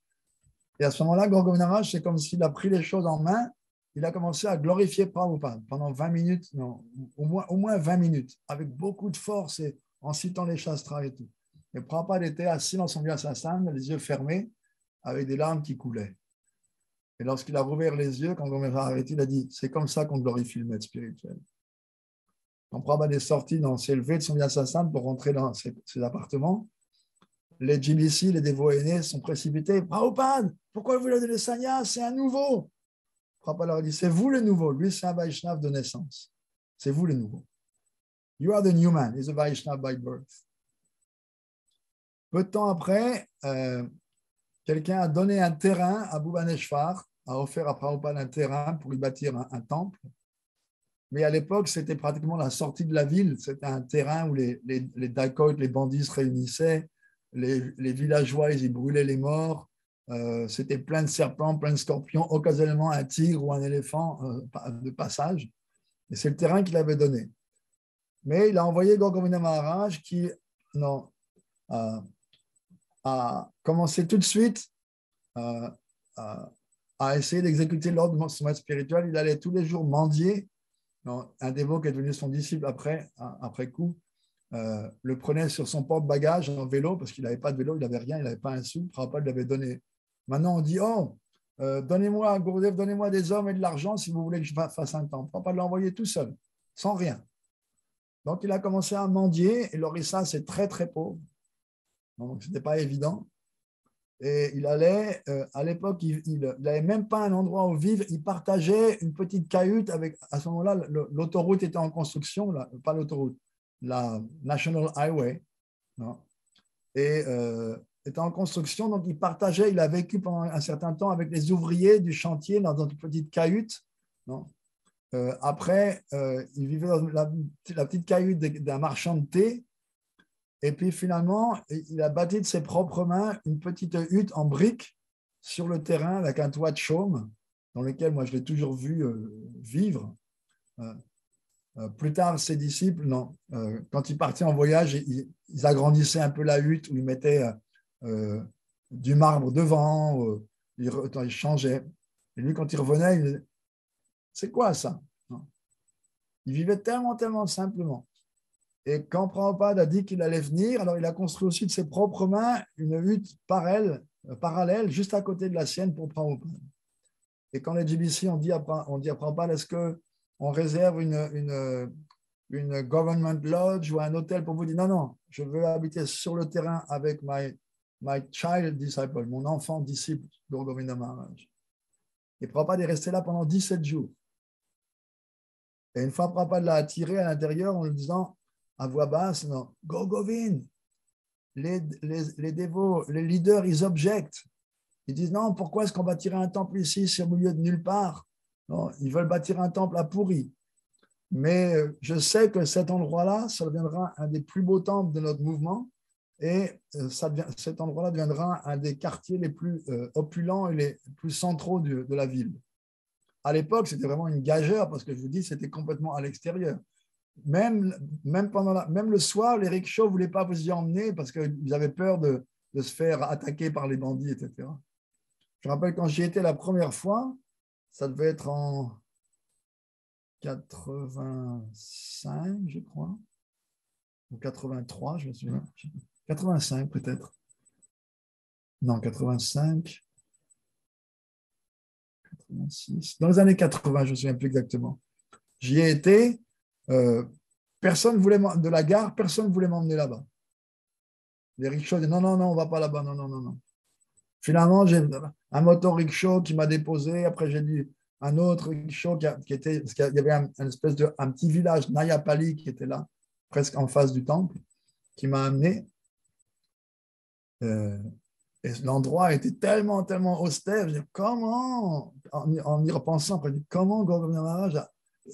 Et à ce moment-là, Gaura-Govinda Maharaj, c'est comme s'il a pris les choses en main. Il a commencé à glorifier Prabhupada pendant 20 minutes, non, au moins 20 minutes, avec beaucoup de force et en citant les shastras et tout. Et Prabhupada était assis dans son vyasasana, les yeux fermés, avec des larmes qui coulaient. Et lorsqu'il a rouvert les yeux, quand Gaura a arrêté, il a dit, c'est comme ça qu'on glorifie le maître spirituel. Quand Prabhupada est sorti, s'est levé de son vyasasana pour rentrer dans ses appartements, les GBC, les dévots aînés, sont précipités. Prabhupada, pourquoi vous lui avez donné sannyas? C'est un nouveau. Prabhupada leur a dit, c'est vous le nouveau. Lui, c'est un Vaishnav de naissance. C'est vous le nouveau. You are the new man. He's a Vaishnav by birth. Peu de temps après, quelqu'un a donné un terrain à Bhubaneswar, a offert à Prabhupada un terrain pour lui bâtir un temple. Mais à l'époque, c'était pratiquement la sortie de la ville. C'était un terrain où les dacoits, les bandits se réunissaient. Les villageois, ils brûlaient les morts. C'était plein de serpents, plein de scorpions, occasionnellement un tigre ou un éléphant de passage. Et c'est le terrain qu'il avait donné. Mais il a envoyé Gaura-Govinda Maharaj qui a commencé tout de suite à essayer d'exécuter l'ordre de son maître spirituel. Il allait tous les jours mendier. Un dévot qui est devenu son disciple après coup, le prenait sur son porte-bagages en vélo, parce qu'il n'avait pas de vélo, il n'avait rien, il n'avait pas un sou. Prabhupada lui avait donné. Maintenant, on dit, donnez-moi, Gurudev, donnez-moi des hommes et de l'argent si vous voulez que je fasse un temple. Prabhupada l'a envoyé tout seul, sans rien. Donc, il a commencé à mendier, et l'Orissa, c'est très, très pauvre. Donc, ce n'était pas évident. Et il allait, à l'époque, il n'avait même pas un endroit où vivre. Il partageait une petite cahute avec, à ce moment-là, l'autoroute était en construction, pas l'autoroute, la National Highway, et était en construction. Donc, il a vécu pendant un certain temps avec les ouvriers du chantier dans une petite cahute. Après, il vivait dans la petite cahute d'un marchand de thé. Et puis finalement, il a bâti de ses propres mains une petite hutte en briques sur le terrain avec un toit de chaume dans lequel moi je l'ai toujours vu vivre. Plus tard, ses disciples, quand ils partaient en voyage, ils agrandissaient un peu la hutte où ils mettaient du marbre devant, ils changeaient. Et lui, quand il revenait, il disait, c'est quoi ça? Il vivait tellement, tellement simplement. Et quand Prabhupada a dit qu'il allait venir, alors il a construit aussi de ses propres mains une hutte parallèle juste à côté de la sienne pour Prabhupada. Et quand les GBC ont dit à Prabhupada, est-ce qu'on réserve une une government lodge ou un hôtel pour vous dire non, non, je veux habiter sur le terrain avec my child disciple, mon enfant disciple de Govinda Maharaj. Et Prabhupada est resté là pendant 17 jours. Et une fois Prabhupada l'a attiré à l'intérieur en lui disant à voix basse, non, Go Govind, les dévots, les leaders, ils objectent. Ils disent non, pourquoi est-ce qu'on bâtirait un temple ici, c'est au milieu de nulle part? Non, ils veulent bâtir un temple à Puri. Mais je sais que cet endroit-là, ça deviendra un des plus beaux temples de notre mouvement et cet endroit-là deviendra un des quartiers les plus opulents et les plus centraux de la ville. À l'époque, c'était vraiment une gageure parce que je vous dis, c'était complètement à l'extérieur. Même le soir, les rickshaws ne voulaient pas vous y emmener parce qu'ils avaient peur de se faire attaquer par les bandits, etc. Je me rappelle quand j'y étais la première fois, ça devait être en 85, je crois, ou 83, je me souviens. 85 peut-être. Non, 85, 86. Dans les années 80, je ne me souviens plus exactement. J'y ai été. Personne voulait de la gare, personne ne voulait m'emmener là-bas. Les rickshaws disaient non, non, non, on ne va pas là-bas, non, non, non, non. Finalement, j'ai un moto-rickshaw qui m'a déposé. Après, j'ai dit un autre rickshaw qui était, parce qu'il y avait un petit village, Nayapali, qui était là, presque en face du temple, qui m'a amené. Et l'endroit était tellement, tellement austère. Je dis, comment, en y repensant, après, comment Govinda Maharaj a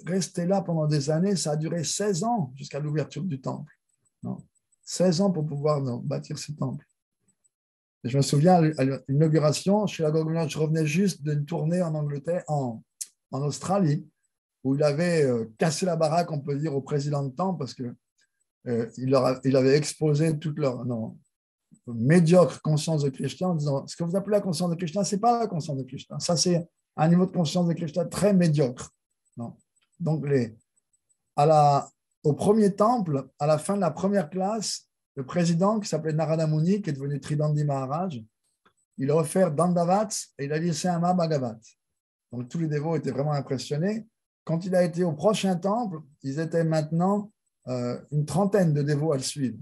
resté là pendant des années? Ça a duré 16 ans jusqu'à l'ouverture du temple. Non, 16 ans pour pouvoir bâtir ce temple. Et je me souviens, à l'inauguration, chez la Govinda, je revenais juste d'une tournée en Angleterre, en Australie, où il avait cassé la baraque, on peut dire, au président de temple, parce que il avait exposé toute leur médiocre conscience de Krishna en disant ce que vous appelez la conscience de Krishna, ce n'est pas la conscience de Krishna. Ça, c'est un niveau de conscience de Krishna très médiocre. Non. Donc, au premier temple, à la fin de la première classe, le président qui s'appelait Narada Muni, qui est devenu Tridandi Maharaj, il a offert Dandavats et il a dit c'est un Bhagavat. Donc, tous les dévots étaient vraiment impressionnés. Quand il a été au prochain temple, ils étaient maintenant une trentaine de dévots à le suivre.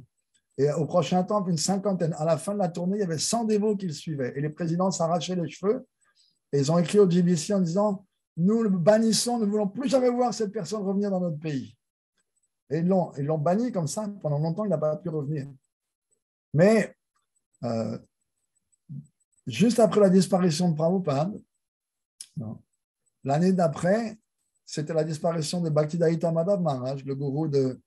Et au prochain temple, une cinquantaine. À la fin de la tournée, il y avait 100 dévots qui le suivaient. Et les présidents s'arrachaient les cheveux. Et ils ont écrit au GBC en disant nous le bannissons, nous ne voulons plus jamais voir cette personne revenir dans notre pays. Et ils l'ont banni comme ça. Pendant longtemps, il n'a pas pu revenir. Mais juste après la disparition de Prabhupada, l'année d'après, c'était la disparition de Bhaktivedanta Madhav Maharaj, le gourou de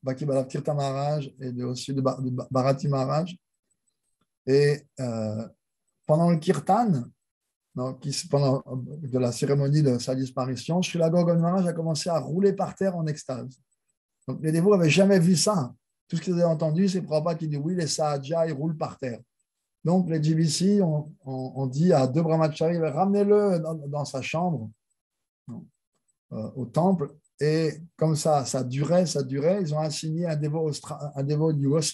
Bhakti Bharat Tirtha Maharaj et aussi de Bharati Maharaj. Et pendant le kirtan, pendant de la cérémonie de sa disparition, Srila Govinda Maharaj a commencé à rouler par terre en extase. Donc les dévots n'avaient jamais vu ça. Tout ce qu'ils avaient entendu, c'est Prabhupada qui dit oui, les Sahaja, ils roulent par terre. Donc les GBC ont dit à deux brahmacharis, ramenez-le dans sa chambre, au temple. Et comme ça durait, ils ont assigné un dévot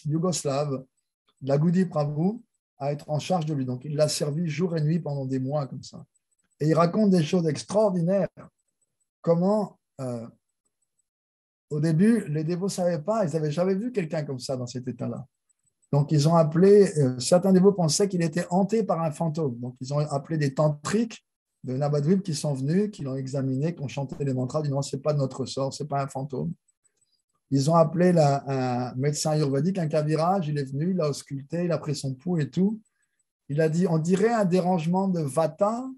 yougoslave, Lagudi Prabhu, à être en charge de lui. Donc, il l'a servi jour et nuit pendant des mois comme ça. Et il raconte des choses extraordinaires. Comment, au début, les dévots ne savaient pas, ils n'avaient jamais vu quelqu'un comme ça dans cet état-là. Donc, ils ont appelé, certains dévots pensaient qu'il était hanté par un fantôme. Donc, ils ont appelé des tantriques de Navadvip qui sont venus, qui l'ont examiné, qui ont chanté les mantras, disant non, ce n'est pas de notre sort, ce n'est pas un fantôme. Ils ont appelé un médecin ayurvédique, un Kaviraj, il est venu, il a ausculté, il a pris son pouls et tout. Il a dit, on dirait un dérangement de Vata,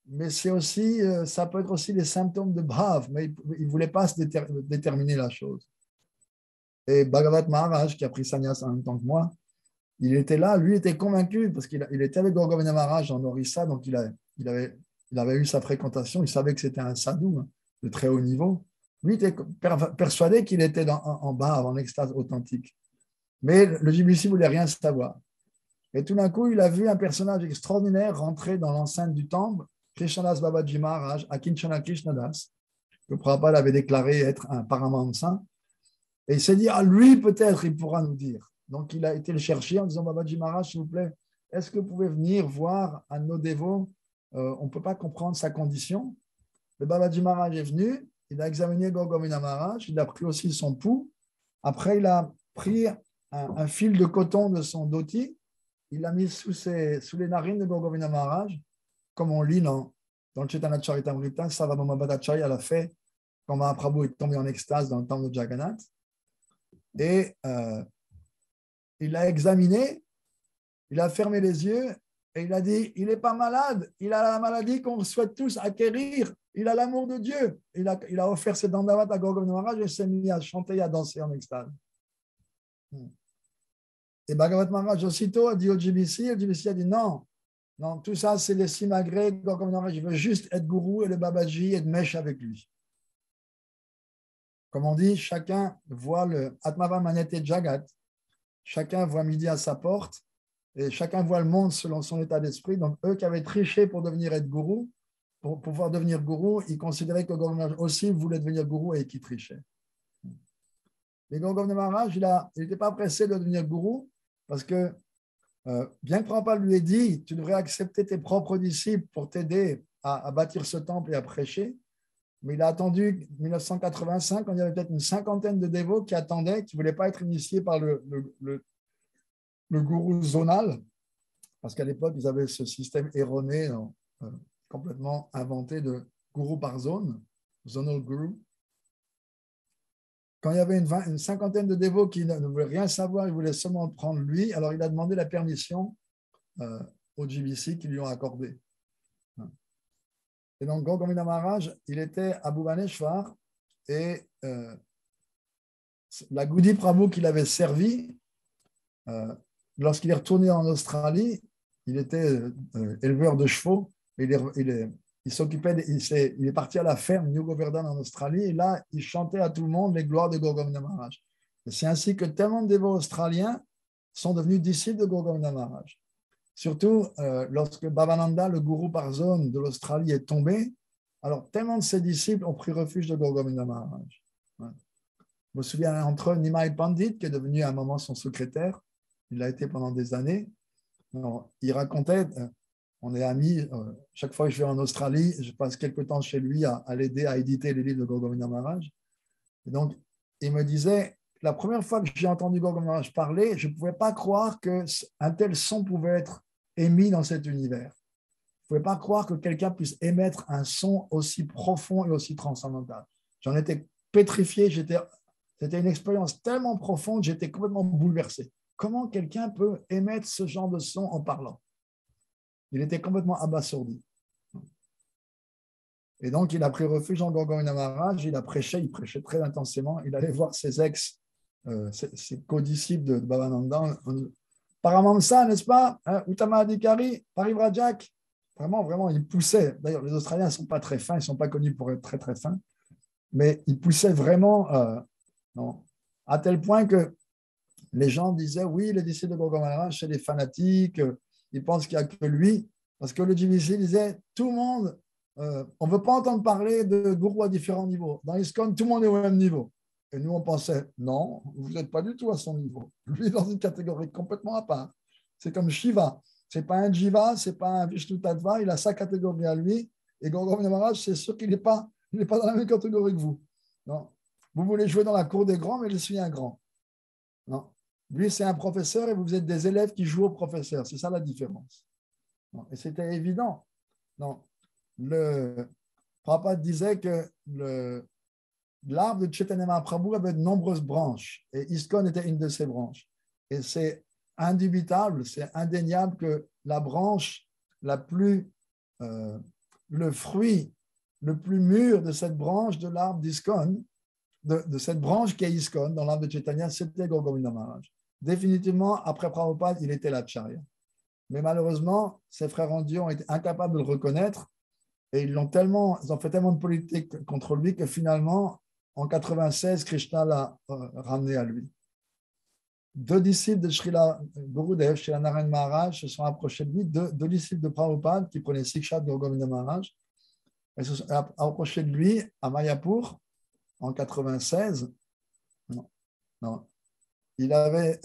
mais c'est aussi, ça peut être aussi des symptômes de Bhav, mais il ne voulait pas se déterminer la chose. Et Bhagavat Maharaj, qui a pris sannyas en même temps que moi, il était là, lui était convaincu, parce qu'il était avec Govinda Maharaj en Orissa, donc il avait eu sa fréquentation, il savait que c'était un sadhu de très haut niveau. Lui était persuadé qu'il était en bas, en extase authentique. Mais le GBC ne voulait rien savoir. Et tout d'un coup, il a vu un personnage extraordinaire rentrer dans l'enceinte du temple, Krishnadas Babaji Maharaj, Akinchana Krishnadas, que Prabhupada avait déclaré être un Paramahamsa. Et il s'est dit, ah, lui, peut-être, il pourra nous dire. Donc, il a été le chercher en disant, Babaji Maharaj, s'il vous plaît, est-ce que vous pouvez venir voir un de nos dévots? On ne peut pas comprendre sa condition. Le Babaji Maharaj est venu il a examiné Gorgomina Maharaj, il a pris aussi son pouls. Après, il a pris un fil de coton de son dhoti, il l'a mis sous les narines de Gorgomina Maharaj, comme on lit dans le Chaitanya Charitamrita, Sarvabhauma Bhattacharya l'a fait quand Mahaprabhu est tombé en extase dans le temple de Jagannath. Et il l'a examiné, il a fermé les yeux et il a dit, il n'est pas malade, il a la maladie qu'on souhaite tous acquérir, il a l'amour de Dieu. Il a offert ses dandavat à Gorgomina Maharaj et s'est mis à chanter et à danser en extase. Et Bhagavat Maharaj aussitôt a dit au GBC, a dit non, tout ça c'est les simagrées, Gorgomina Maharaj, je veux juste être gourou et le Babaji et de mèche avec lui. Comme on dit, chacun voit le Atmava Manete Jagat, chacun voit midi à sa porte et chacun voit le monde selon son état d'esprit. Donc, eux qui avaient triché pour être gourou, pour pouvoir devenir gourou, ils considéraient que Gorgomina Maharaj aussi voulait devenir gourou et qu'ils trichaient. Mais Gorgomina Maharaj, il n'était pas pressé de devenir gourou parce que, bien que Prabhupada lui ait dit, tu devrais accepter tes propres disciples pour t'aider à bâtir ce temple et à prêcher. Mais il a attendu 1985, quand il y avait peut-être une cinquantaine de dévots qui attendaient, qui ne voulaient pas être initiés par le gourou zonal, parce qu'à l'époque, ils avaient ce système erroné, complètement inventé de gourou par zone, zonal guru. Quand il y avait une cinquantaine de dévots qui ne voulaient rien savoir, ils voulaient seulement prendre lui, alors il a demandé la permission au GBC qui lui ont accordé. Et donc, Gorgomina Maharaj, il était à Bhubaneswar et la Goudi Prabhu qu'il avait servi, lorsqu'il est retourné en Australie, il était éleveur de chevaux, il est parti à la ferme New Govardhan en Australie et là, il chantait à tout le monde les gloires de Gorgomina Maharaj. Et c'est ainsi que tellement de dévots australiens sont devenus disciples de Gorgomina Maharaj. Surtout lorsque Bhavananda, le gourou par zone de l'Australie, est tombé, alors tellement de ses disciples ont pris refuge de Gorgomina Maharaj. Ouais. Je me souviens entre eux Nimai Pandit, qui est devenu à un moment son secrétaire, il l'a été pendant des années. Alors, il racontait, on est amis, chaque fois que je vais en Australie, je passe quelques temps chez lui à l'aider à éditer les livres de Gorgomina Maharaj. Et donc, il me disait, la première fois que j'ai entendu Gorgomina Maharaj parler, je ne pouvais pas croire qu'un tel son pouvait être émis dans cet univers. Je ne pouvais pas croire que quelqu'un puisse émettre un son aussi profond et aussi transcendantal. J'en étais pétrifié, c'était une expérience tellement profonde, j'étais complètement bouleversé. Comment quelqu'un peut émettre ce genre de son en parlant? Il était complètement abasourdi. Et donc, il a pris refuge en Gorgomina Maharaj, il prêchait très intensément, il allait voir ses ses co-disciples de Bhavananda. Apparemment ça, n'est-ce pas, Uttama Adhikari, Parivrajak, vraiment, il poussait. D'ailleurs, les Australiens ne sont pas très fins, ils ne sont pas connus pour être très, très fins, mais il poussait vraiment, à tel point que les gens disaient, oui, les disciples de Gorgomina Maharaj, c'est des fanatiques, ils pensent qu'il n'y a que lui, parce que le GBC disait, tout le monde, on ne veut pas entendre parler de gourous à différents niveaux. Dans ISKCON, tout le monde est au même niveau. Et nous, on pensait, non, vous n'êtes pas du tout à son niveau. Lui est dans une catégorie complètement à part. C'est comme Shiva. Ce n'est pas un Jiva, ce n'est pas un Vishnu Tattva, il a sa catégorie à lui. Et Gorgomina Maharaj, c'est sûr qu'il n'est pas dans la même catégorie que vous. Non. Vous voulez jouer dans la cour des grands, mais je suis un grand. Non. Lui, c'est un professeur et vous êtes des élèves qui jouent au professeur. C'est ça la différence. Non. Et c'était évident. Non. Le Prabhupada disait que l'arbre de Chaitanya Mahaprabhu avait de nombreuses branches et ISKCON était une de ces branches. Et c'est indubitable, c'est indéniable que la branche le fruit le plus mûr de cette branche de l'arbre d'ISKCON, de cette branche qui est ISKCON dans l'arbre de Chaitanya, c'était Gorgomina Maharaj. Définitivement, après Prabhupada, il était l'Acharya. Mais malheureusement, ses frères en Dieu ont été incapables de le reconnaître et ils ont fait tellement de politique contre lui que finalement, en 96, Krishna l'a ramené à lui. 2 disciples de Srila Gurudev, Srila Narayan Maharaj, se sont approchés de lui, deux disciples de Prabhupada qui prenaient Siksha de Gorgomina Maharaj, et se sont approchés de lui à Mayapur en 96. Non. Il avait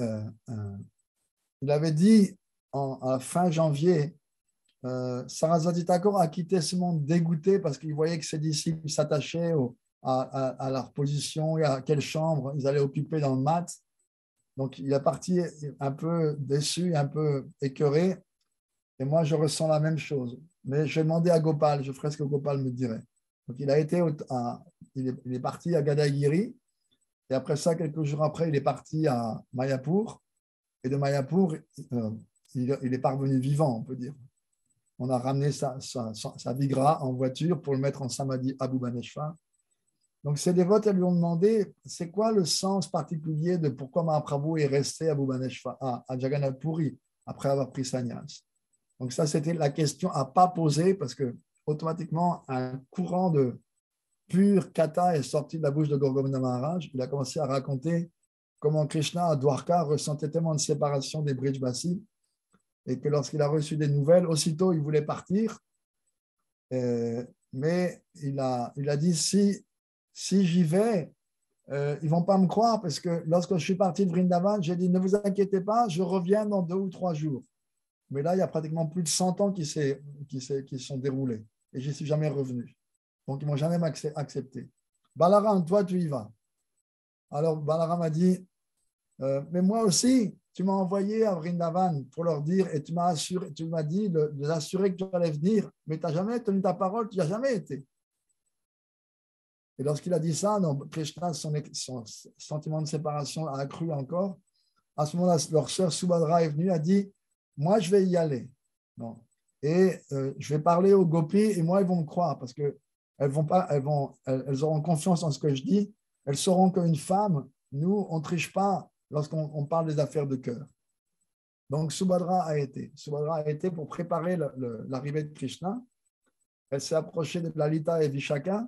dit à fin janvier, Sarasvati Thakur a quitté ce monde dégoûté parce qu'il voyait que ses disciples s'attachaient à leur position et à quelle chambre ils allaient occuper dans le mat. Donc, il est parti un peu déçu, un peu écœuré. Et moi, je ressens la même chose. Mais je vais demander à Gopal, je ferai ce que Gopal me dirait. Donc, il est parti à Gadagiri. Et après ça, quelques jours après, il est parti à Mayapur. Et de Mayapur, il est parvenu vivant, on peut dire. On a ramené sa vigra en voiture pour le mettre en samadhi à Bhubaneswar. Donc, ces dévotes, elles lui ont demandé, c'est quoi le sens particulier de pourquoi Mahaprabhu est resté à Bhubaneswar, à Jagannath Puri, après avoir pris sannyas. Donc, ça, c'était la question à ne pas poser parce que automatiquement, un courant de pur kata est sorti de la bouche de Gorgovinda Maharaj. Il a commencé à raconter comment Krishna à Dwarka ressentait tellement de séparation des Brijbasi et que lorsqu'il a reçu des nouvelles, aussitôt il voulait partir. Mais il a dit si j'y vais, ils ne vont pas me croire parce que lorsque je suis parti de Vrindavan, j'ai dit ne vous inquiétez pas, je reviens dans 2 ou 3 jours. Mais là, il y a pratiquement plus de 100 ans qui sont déroulés et je n'y suis jamais revenu. Donc, ils ne m'ont jamais accepté. Balaram, toi, tu y vas. Alors, Balaram a dit mais moi aussi, tu m'as envoyé à Vrindavan pour leur dire et tu m'as dit de les assurer que tu allais venir, mais tu n'as jamais tenu ta parole, tu n'y as jamais été. Et lorsqu'il a dit ça, donc, Krishna, son sentiment de séparation a accru encore. À ce moment-là, leur sœur Subhadra est venue, a dit moi, je vais y aller. Non. Et je vais parler aux gopis et moi, ils vont me croire parce qu'elles auront confiance en ce que je dis. Elles sauront qu'une femme, nous, on ne triche pas lorsqu'on parle des affaires de cœur. Donc, Subhadra a été. Subhadra a été pour préparer l'arrivée de Krishna. Elle s'est approchée de Lalita et Vishaka.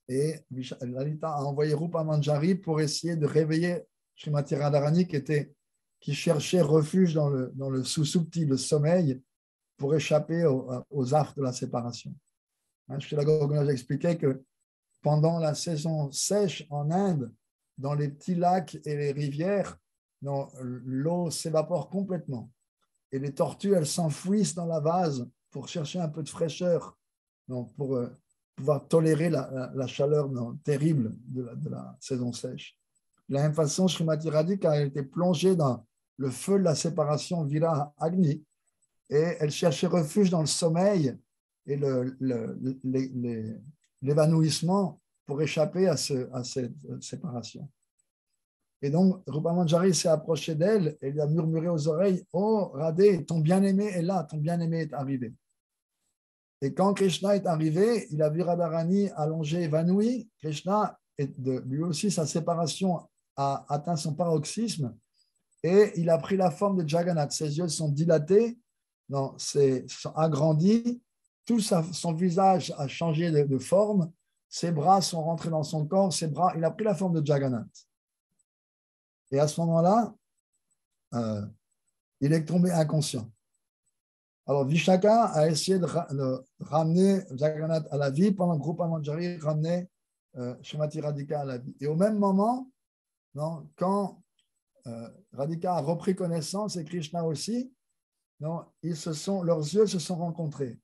Et Lalita a envoyé Rupa Manjari pour essayer de réveiller Srimati Radharani qui cherchait refuge dans le sous-subtil, le sommeil, pour échapper aux affres de la séparation. Srila Gorgonaj expliquait que pendant la saison sèche en Inde, dans les petits lacs et les rivières, l'eau s'évapore complètement. Et les tortues, elles s'enfouissent dans la vase pour chercher un peu de fraîcheur, pour pouvoir tolérer la chaleur terrible de la saison sèche. De la même façon, Srimati Radhika, elle était plongée dans le feu de la Viraha Agni, et elle cherchait refuge dans le sommeil et l'évanouissement pour échapper à cette séparation. Et donc, Rupa Manjari s'est approché d'elle et lui a murmuré aux oreilles, oh Radhe, ton bien-aimé est là, ton bien-aimé est arrivé. Et quand Krishna est arrivé, il a vu Radharani allongée, évanouie. Krishna, lui aussi, sa séparation a atteint son paroxysme et il a pris la forme de Jagannath. Ses yeux sont dilatés, sont agrandis, tout son visage a changé de forme, ses bras sont rentrés dans son corps, il a pris la forme de Jagannath. Et à ce moment-là, il est tombé inconscient. Alors, Vishaka a essayé de ramener Jagannath à la vie pendant que Rupa Manjari ramenait Srimati Radhika à la vie. Et au même moment, quand Radhika a repris connaissance et Krishna aussi, leurs yeux se sont rencontrés.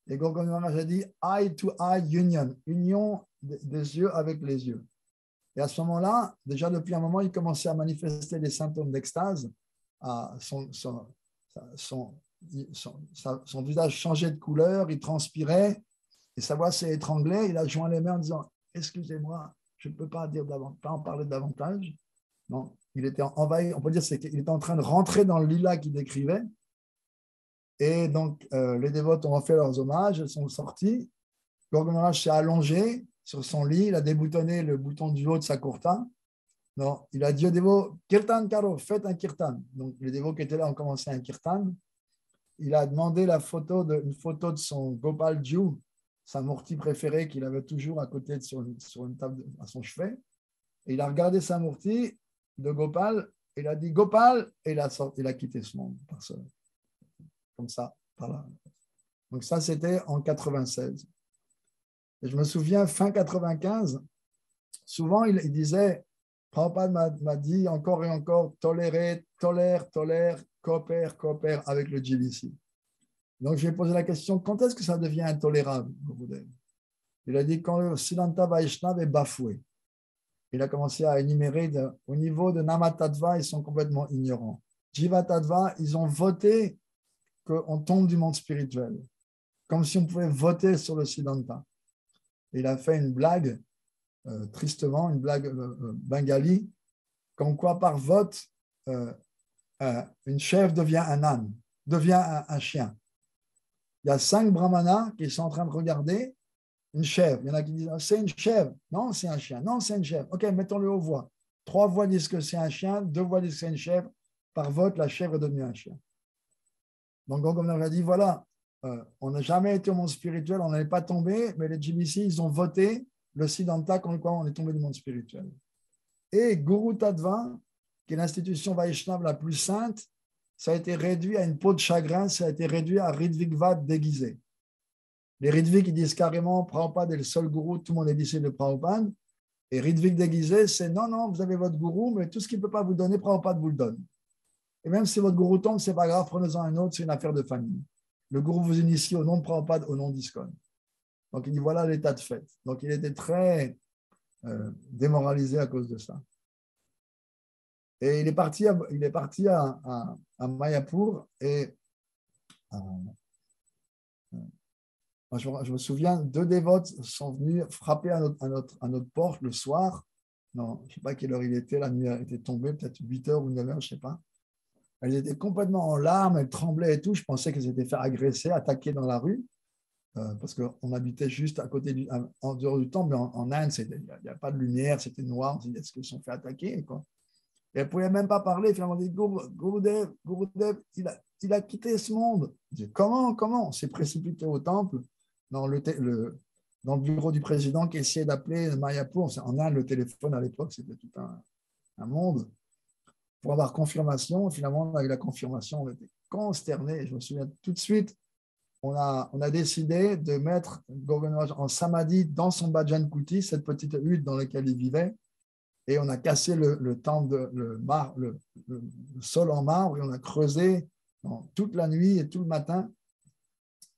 Et Gorgovinda Maharaj a dit eye to eye union, union des yeux avec les yeux. Et à ce moment-là, déjà depuis un moment, il commençait à manifester des symptômes d'extase. Son visage changeait de couleur, il transpirait et sa voix s'est étranglée. Il a joint les mains en disant excusez-moi, je ne peux pas en parler davantage. Non, il était envahi, on peut dire qu'il était en train de rentrer dans le lila qu'il décrivait. Et donc, les dévotes ont fait leurs hommages, elles sont sorties. Gorgovinda Maharaj s'est allongé sur son lit, il a déboutonné le bouton du haut de sa kurta. Il a dit aux dévots, Kirtan Karo, faites un kirtan. Donc, les dévots qui étaient là ont commencé un kirtan. Il a demandé une photo de son Gopal Jiu, sa mourti préférée qu'il avait toujours à côté sur une table à son chevet. Et il a regardé sa mourti de Gopal, il a dit Gopal, et il a quitté ce monde. Comme ça, voilà. Donc ça, c'était en 96. Et je me souviens, fin 95, souvent, il disait, Prabhupada m'a dit encore et encore, tolère, coopère avec le GBC. Donc, je vais poser la question, quand est-ce que ça devient intolérable, Gurudev? Il a dit quand le Siddhanta Vaishnav est bafoué. Il a commencé à énumérer au niveau de Namatattva, ils sont complètement ignorants. Jivatattva, ils ont voté qu'on tombe du monde spirituel, comme si on pouvait voter sur le Siddhanta. Il a fait une blague, tristement, une blague bengali, comme quoi par vote, une chèvre devient un âne, devient un chien. Il y a 5 brahmanas qui sont en train de regarder une chèvre. Il y en a qui disent c'est une chèvre. Non, c'est un chien. Non, c'est une chèvre. OK, mettons-le aux voix. 3 voix disent que c'est un chien, 2 voix disent que c'est une chèvre. Par vote, la chèvre est devenue un chien. Donc, comme on a dit, voilà, on n'a jamais été au monde spirituel, on n'avait pas tombé, mais les GBC, ils ont voté le Siddhanta comme quoi on est tombé du monde spirituel. Et Guru Tattva, qui est l'institution Vaishnava la plus sainte, ça a été réduit à une peau de chagrin, ça a été réduit à Ritvikvad déguisé. Les Ritvik, ils disent carrément, Prabhupada est le seul gourou, tout le monde est disciple de Prabhupada. Et Ritvik déguisé, c'est non, non, vous avez votre gourou, mais tout ce qu'il ne peut pas vous donner, Prabhupada vous le donne. Et même si votre gourou tombe, ce n'est pas grave, prenez-en un autre, c'est une affaire de famille. Le gourou vous initie au nom de Prabhupada, au nom d'ISKCON. Donc il dit voilà l'état de fait. Donc il était très démoralisé à cause de ça. Et il est parti à Mayapur et je me souviens, 2 dévotes sont venus frapper à notre porte le soir. Non, je ne sais pas quelle heure il était, la nuit était tombée, peut-être 8 heures ou 9 heures, je ne sais pas. Elles étaient complètement en larmes, elles tremblaient et tout. Je pensais qu'elles s'étaient fait agresser, attaquer dans la rue, parce qu'on habitait juste à côté, en dehors du temple, mais en Inde, il n'y a pas de lumière, c'était noir. On s'est dit, est-ce qu'ils se sont fait attaquer, quoi. Et elle ne pouvait même pas parler. Finalement, on dit, Gurudev, il a quitté ce monde. Je dis, comment on s'est précipité au temple, dans le bureau du président qui essayait d'appeler Mayapur. En Inde, le téléphone à l'époque, c'était tout un monde. Pour avoir confirmation, finalement, on a eu la confirmation, on était consternés. Je me souviens tout de suite, on a décidé de mettre Govinda en samadhi dans son bhajan kuti, cette petite hutte dans laquelle il vivait, et on a cassé le sol en marbre et on a creusé toute la nuit et tout le matin.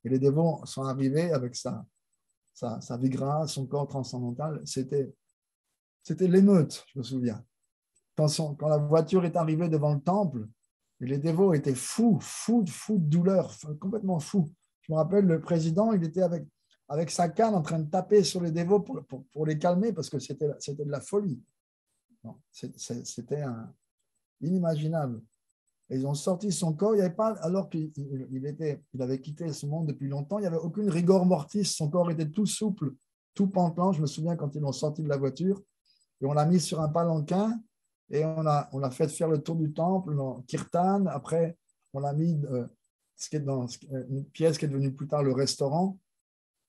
Et les dévots sont arrivés avec sa vigraha, son corps transcendantal. C'était l'émeute, je me souviens. Quand la voiture est arrivée devant le temple, les dévots étaient fous de douleur, complètement fous. Je me rappelle, le président, il était avec sa canne en train de taper sur les dévots pour les calmer parce que c'était de la folie. C'était inimaginable. Et ils ont sorti son corps, il n'y avait pas, alors qu'il avait quitté ce monde depuis longtemps, il n'y avait aucune rigor mortis, son corps était tout souple, tout pantelant. Je me souviens quand ils l'ont sorti de la voiture, et on l'a mis sur un palanquin, et on l'a fait faire le tour du temple, en kirtan. Après, on l'a mis dans une pièce qui est devenue plus tard le restaurant.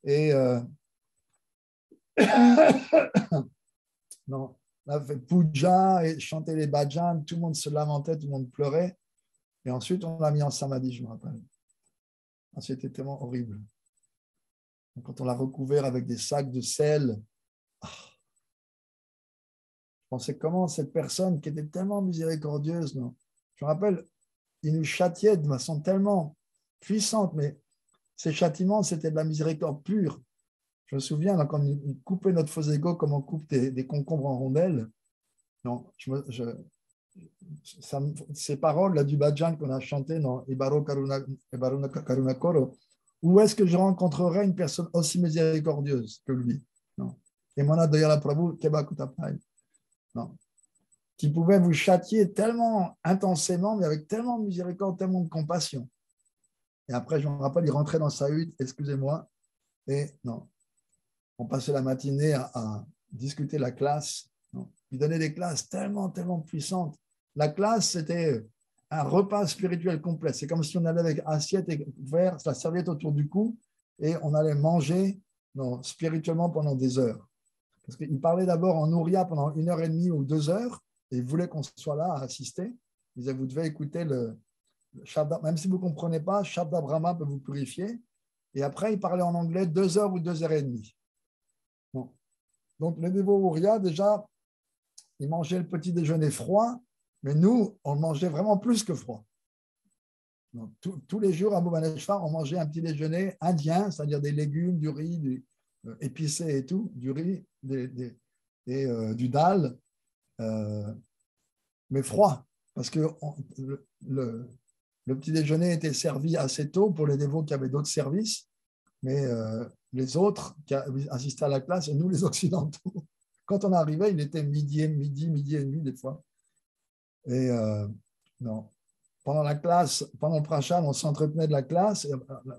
Et non, on a fait puja et chanté les bhajans, tout le monde se lamentait, tout le monde pleurait. Et ensuite, on l'a mis en samadhi, je me rappelle. C'était tellement horrible. Quand on l'a recouvert avec des sacs de sel, je pensais comment cette personne qui était tellement miséricordieuse, non? Je me rappelle, il nous châtiait de façon tellement puissante, mais ces châtiments, c'était de la miséricorde pure. Je me souviens, quand il coupait notre faux ego comme on coupe des concombres en rondelles. Non, ces paroles là, du bhajan qu'on a chanté dans Ibaro Karuna Koro, où est-ce que je rencontrerai une personne aussi miséricordieuse que lui? Non. Et Mona Dayala Prabhu, Keba Kutapai. Non. Qui pouvait vous châtier tellement intensément, mais avec tellement de miséricorde, tellement de compassion. Et après, je me rappelle, il rentrait dans sa hutte, excusez-moi, et non, on passait la matinée à discuter la classe. Non. Il donnait des classes tellement puissantes. La classe, c'était un repas spirituel complet. C'est comme si on allait avec assiette et verre, la serviette autour du cou, et on allait manger spirituellement pendant des heures. Parce qu'il parlait d'abord en Ouriya pendant 1h30 ou 2 heures, et il voulait qu'on soit là à assister. Il disait, vous devez écouter le Shabda, même si vous ne comprenez pas, Shabda Brahma peut vous purifier. Et après, il parlait en anglais 2 heures ou 2h30. Bon. Donc, les dévots Ouriya, déjà, ils mangeaient le petit déjeuner froid, mais nous, on mangeait vraiment plus que froid. Donc, tous les jours à Bhubaneswar, on mangeait un petit déjeuner indien, c'est-à-dire des légumes, du riz, épicé et tout, du riz du dal, mais froid, parce que le petit déjeuner était servi assez tôt pour les dévots qui avaient d'autres services, mais les autres qui assistaient à la classe, et nous les occidentaux, quand on arrivait, il était midi et demi des fois. Et non. Pendant la classe, pendant le prachal, on s'entretenait de la classe, et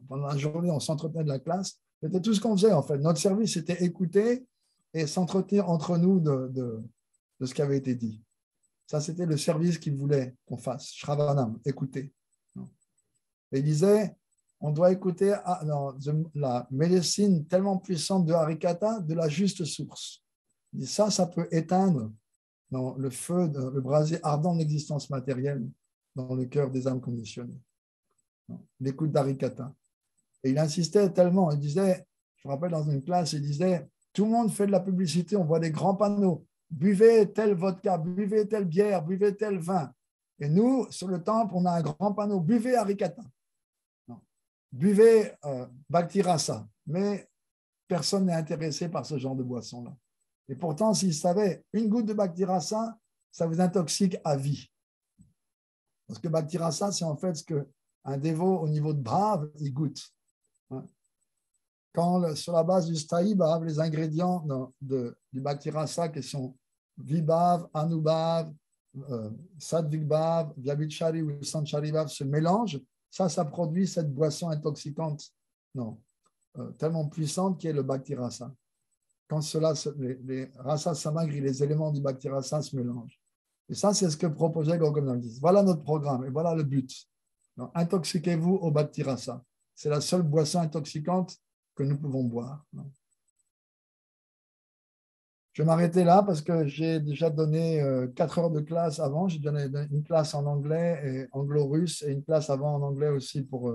pendant la journée, on s'entretenait de la classe. C'était tout ce qu'on faisait en fait. Notre service, c'était écouter et s'entretenir entre nous de ce qui avait été dit. Ça, c'était le service qu'il voulait qu'on fasse. Shravanam, écouter. Et il disait, on doit écouter la médecine tellement puissante de Harikata de la juste source. Il dit, ça peut éteindre le feu, le brasier ardent de l'existence matérielle dans le cœur des âmes conditionnées. L'écoute d'Harikata. Et il insistait tellement, il disait, je me rappelle dans une classe, il disait, tout le monde fait de la publicité, on voit des grands panneaux, buvez tel vodka, buvez telle bière, buvez tel vin. Et nous, sur le temple, on a un grand panneau, buvez Harikata. Buvez Bhakti Rasa. Mais personne n'est intéressé par ce genre de boisson-là. Et pourtant, s'ils savaient, une goutte de Bhakti Rasa, ça vous intoxique à vie. Parce que Bhakti Rasa, c'est en fait ce qu'un dévot au niveau de Bhav, il goûte. Quand sur la base du Sthayi Bhav, les ingrédients du Bhakti Rasa qui sont Vibhav, Anubhav, Sattvic Bhav, Vyabhichari ou Sanchari Bhav se mélangent, ça produit cette boisson intoxicante, tellement puissante qui est le Bhakti Rasa. Quand les rasas samagri, les éléments du Bhakti Rasa se mélangent. Et ça, c'est ce que proposait Gorgonandis. Voilà notre programme et voilà le but. Donc, intoxiquez-vous au Bhakti Rasa. C'est la seule boisson intoxicante que nous pouvons boire. Je vais m'arrêter là parce que j'ai déjà donné 4 heures de classe avant. J'ai donné une classe en anglais et anglo-russe et une classe avant en anglais aussi pour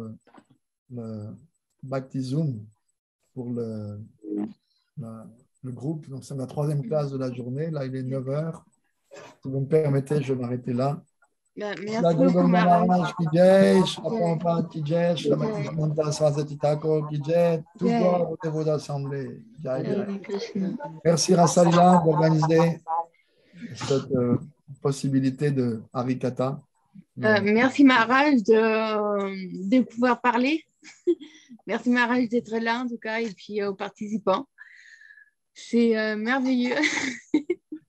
le Bhakti Zoom, pour le groupe. Donc, c'est ma 3e classe de la journée. Là, il est 9 heures. Si vous me permettez, je vais m'arrêter là. Merci beaucoup, Maharaj. Qui jai, la Prabhupada qui jai, la Bhaktivedanta Saraswati Thakur qui jai, tout gloire aux dévots d'assemblée. Merci Rasalila d'organiser cette possibilité de Harikata. Merci Maharaj de pouvoir parler. Merci Maharaj d'être là en tout cas et puis aux participants. C'est merveilleux.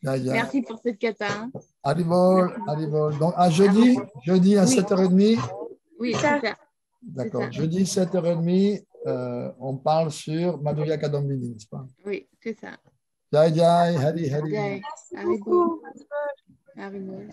Merci pour cette kata. Haribol. Donc à jeudi à 7h30. Oui, c'est ça. D'accord. Jeudi 7h30, on parle sur Madhurya Kadambini, n'est-ce pas? Oui, c'est ça. Jai Jai, Hari Hari. Jai. Haribol. Haribol.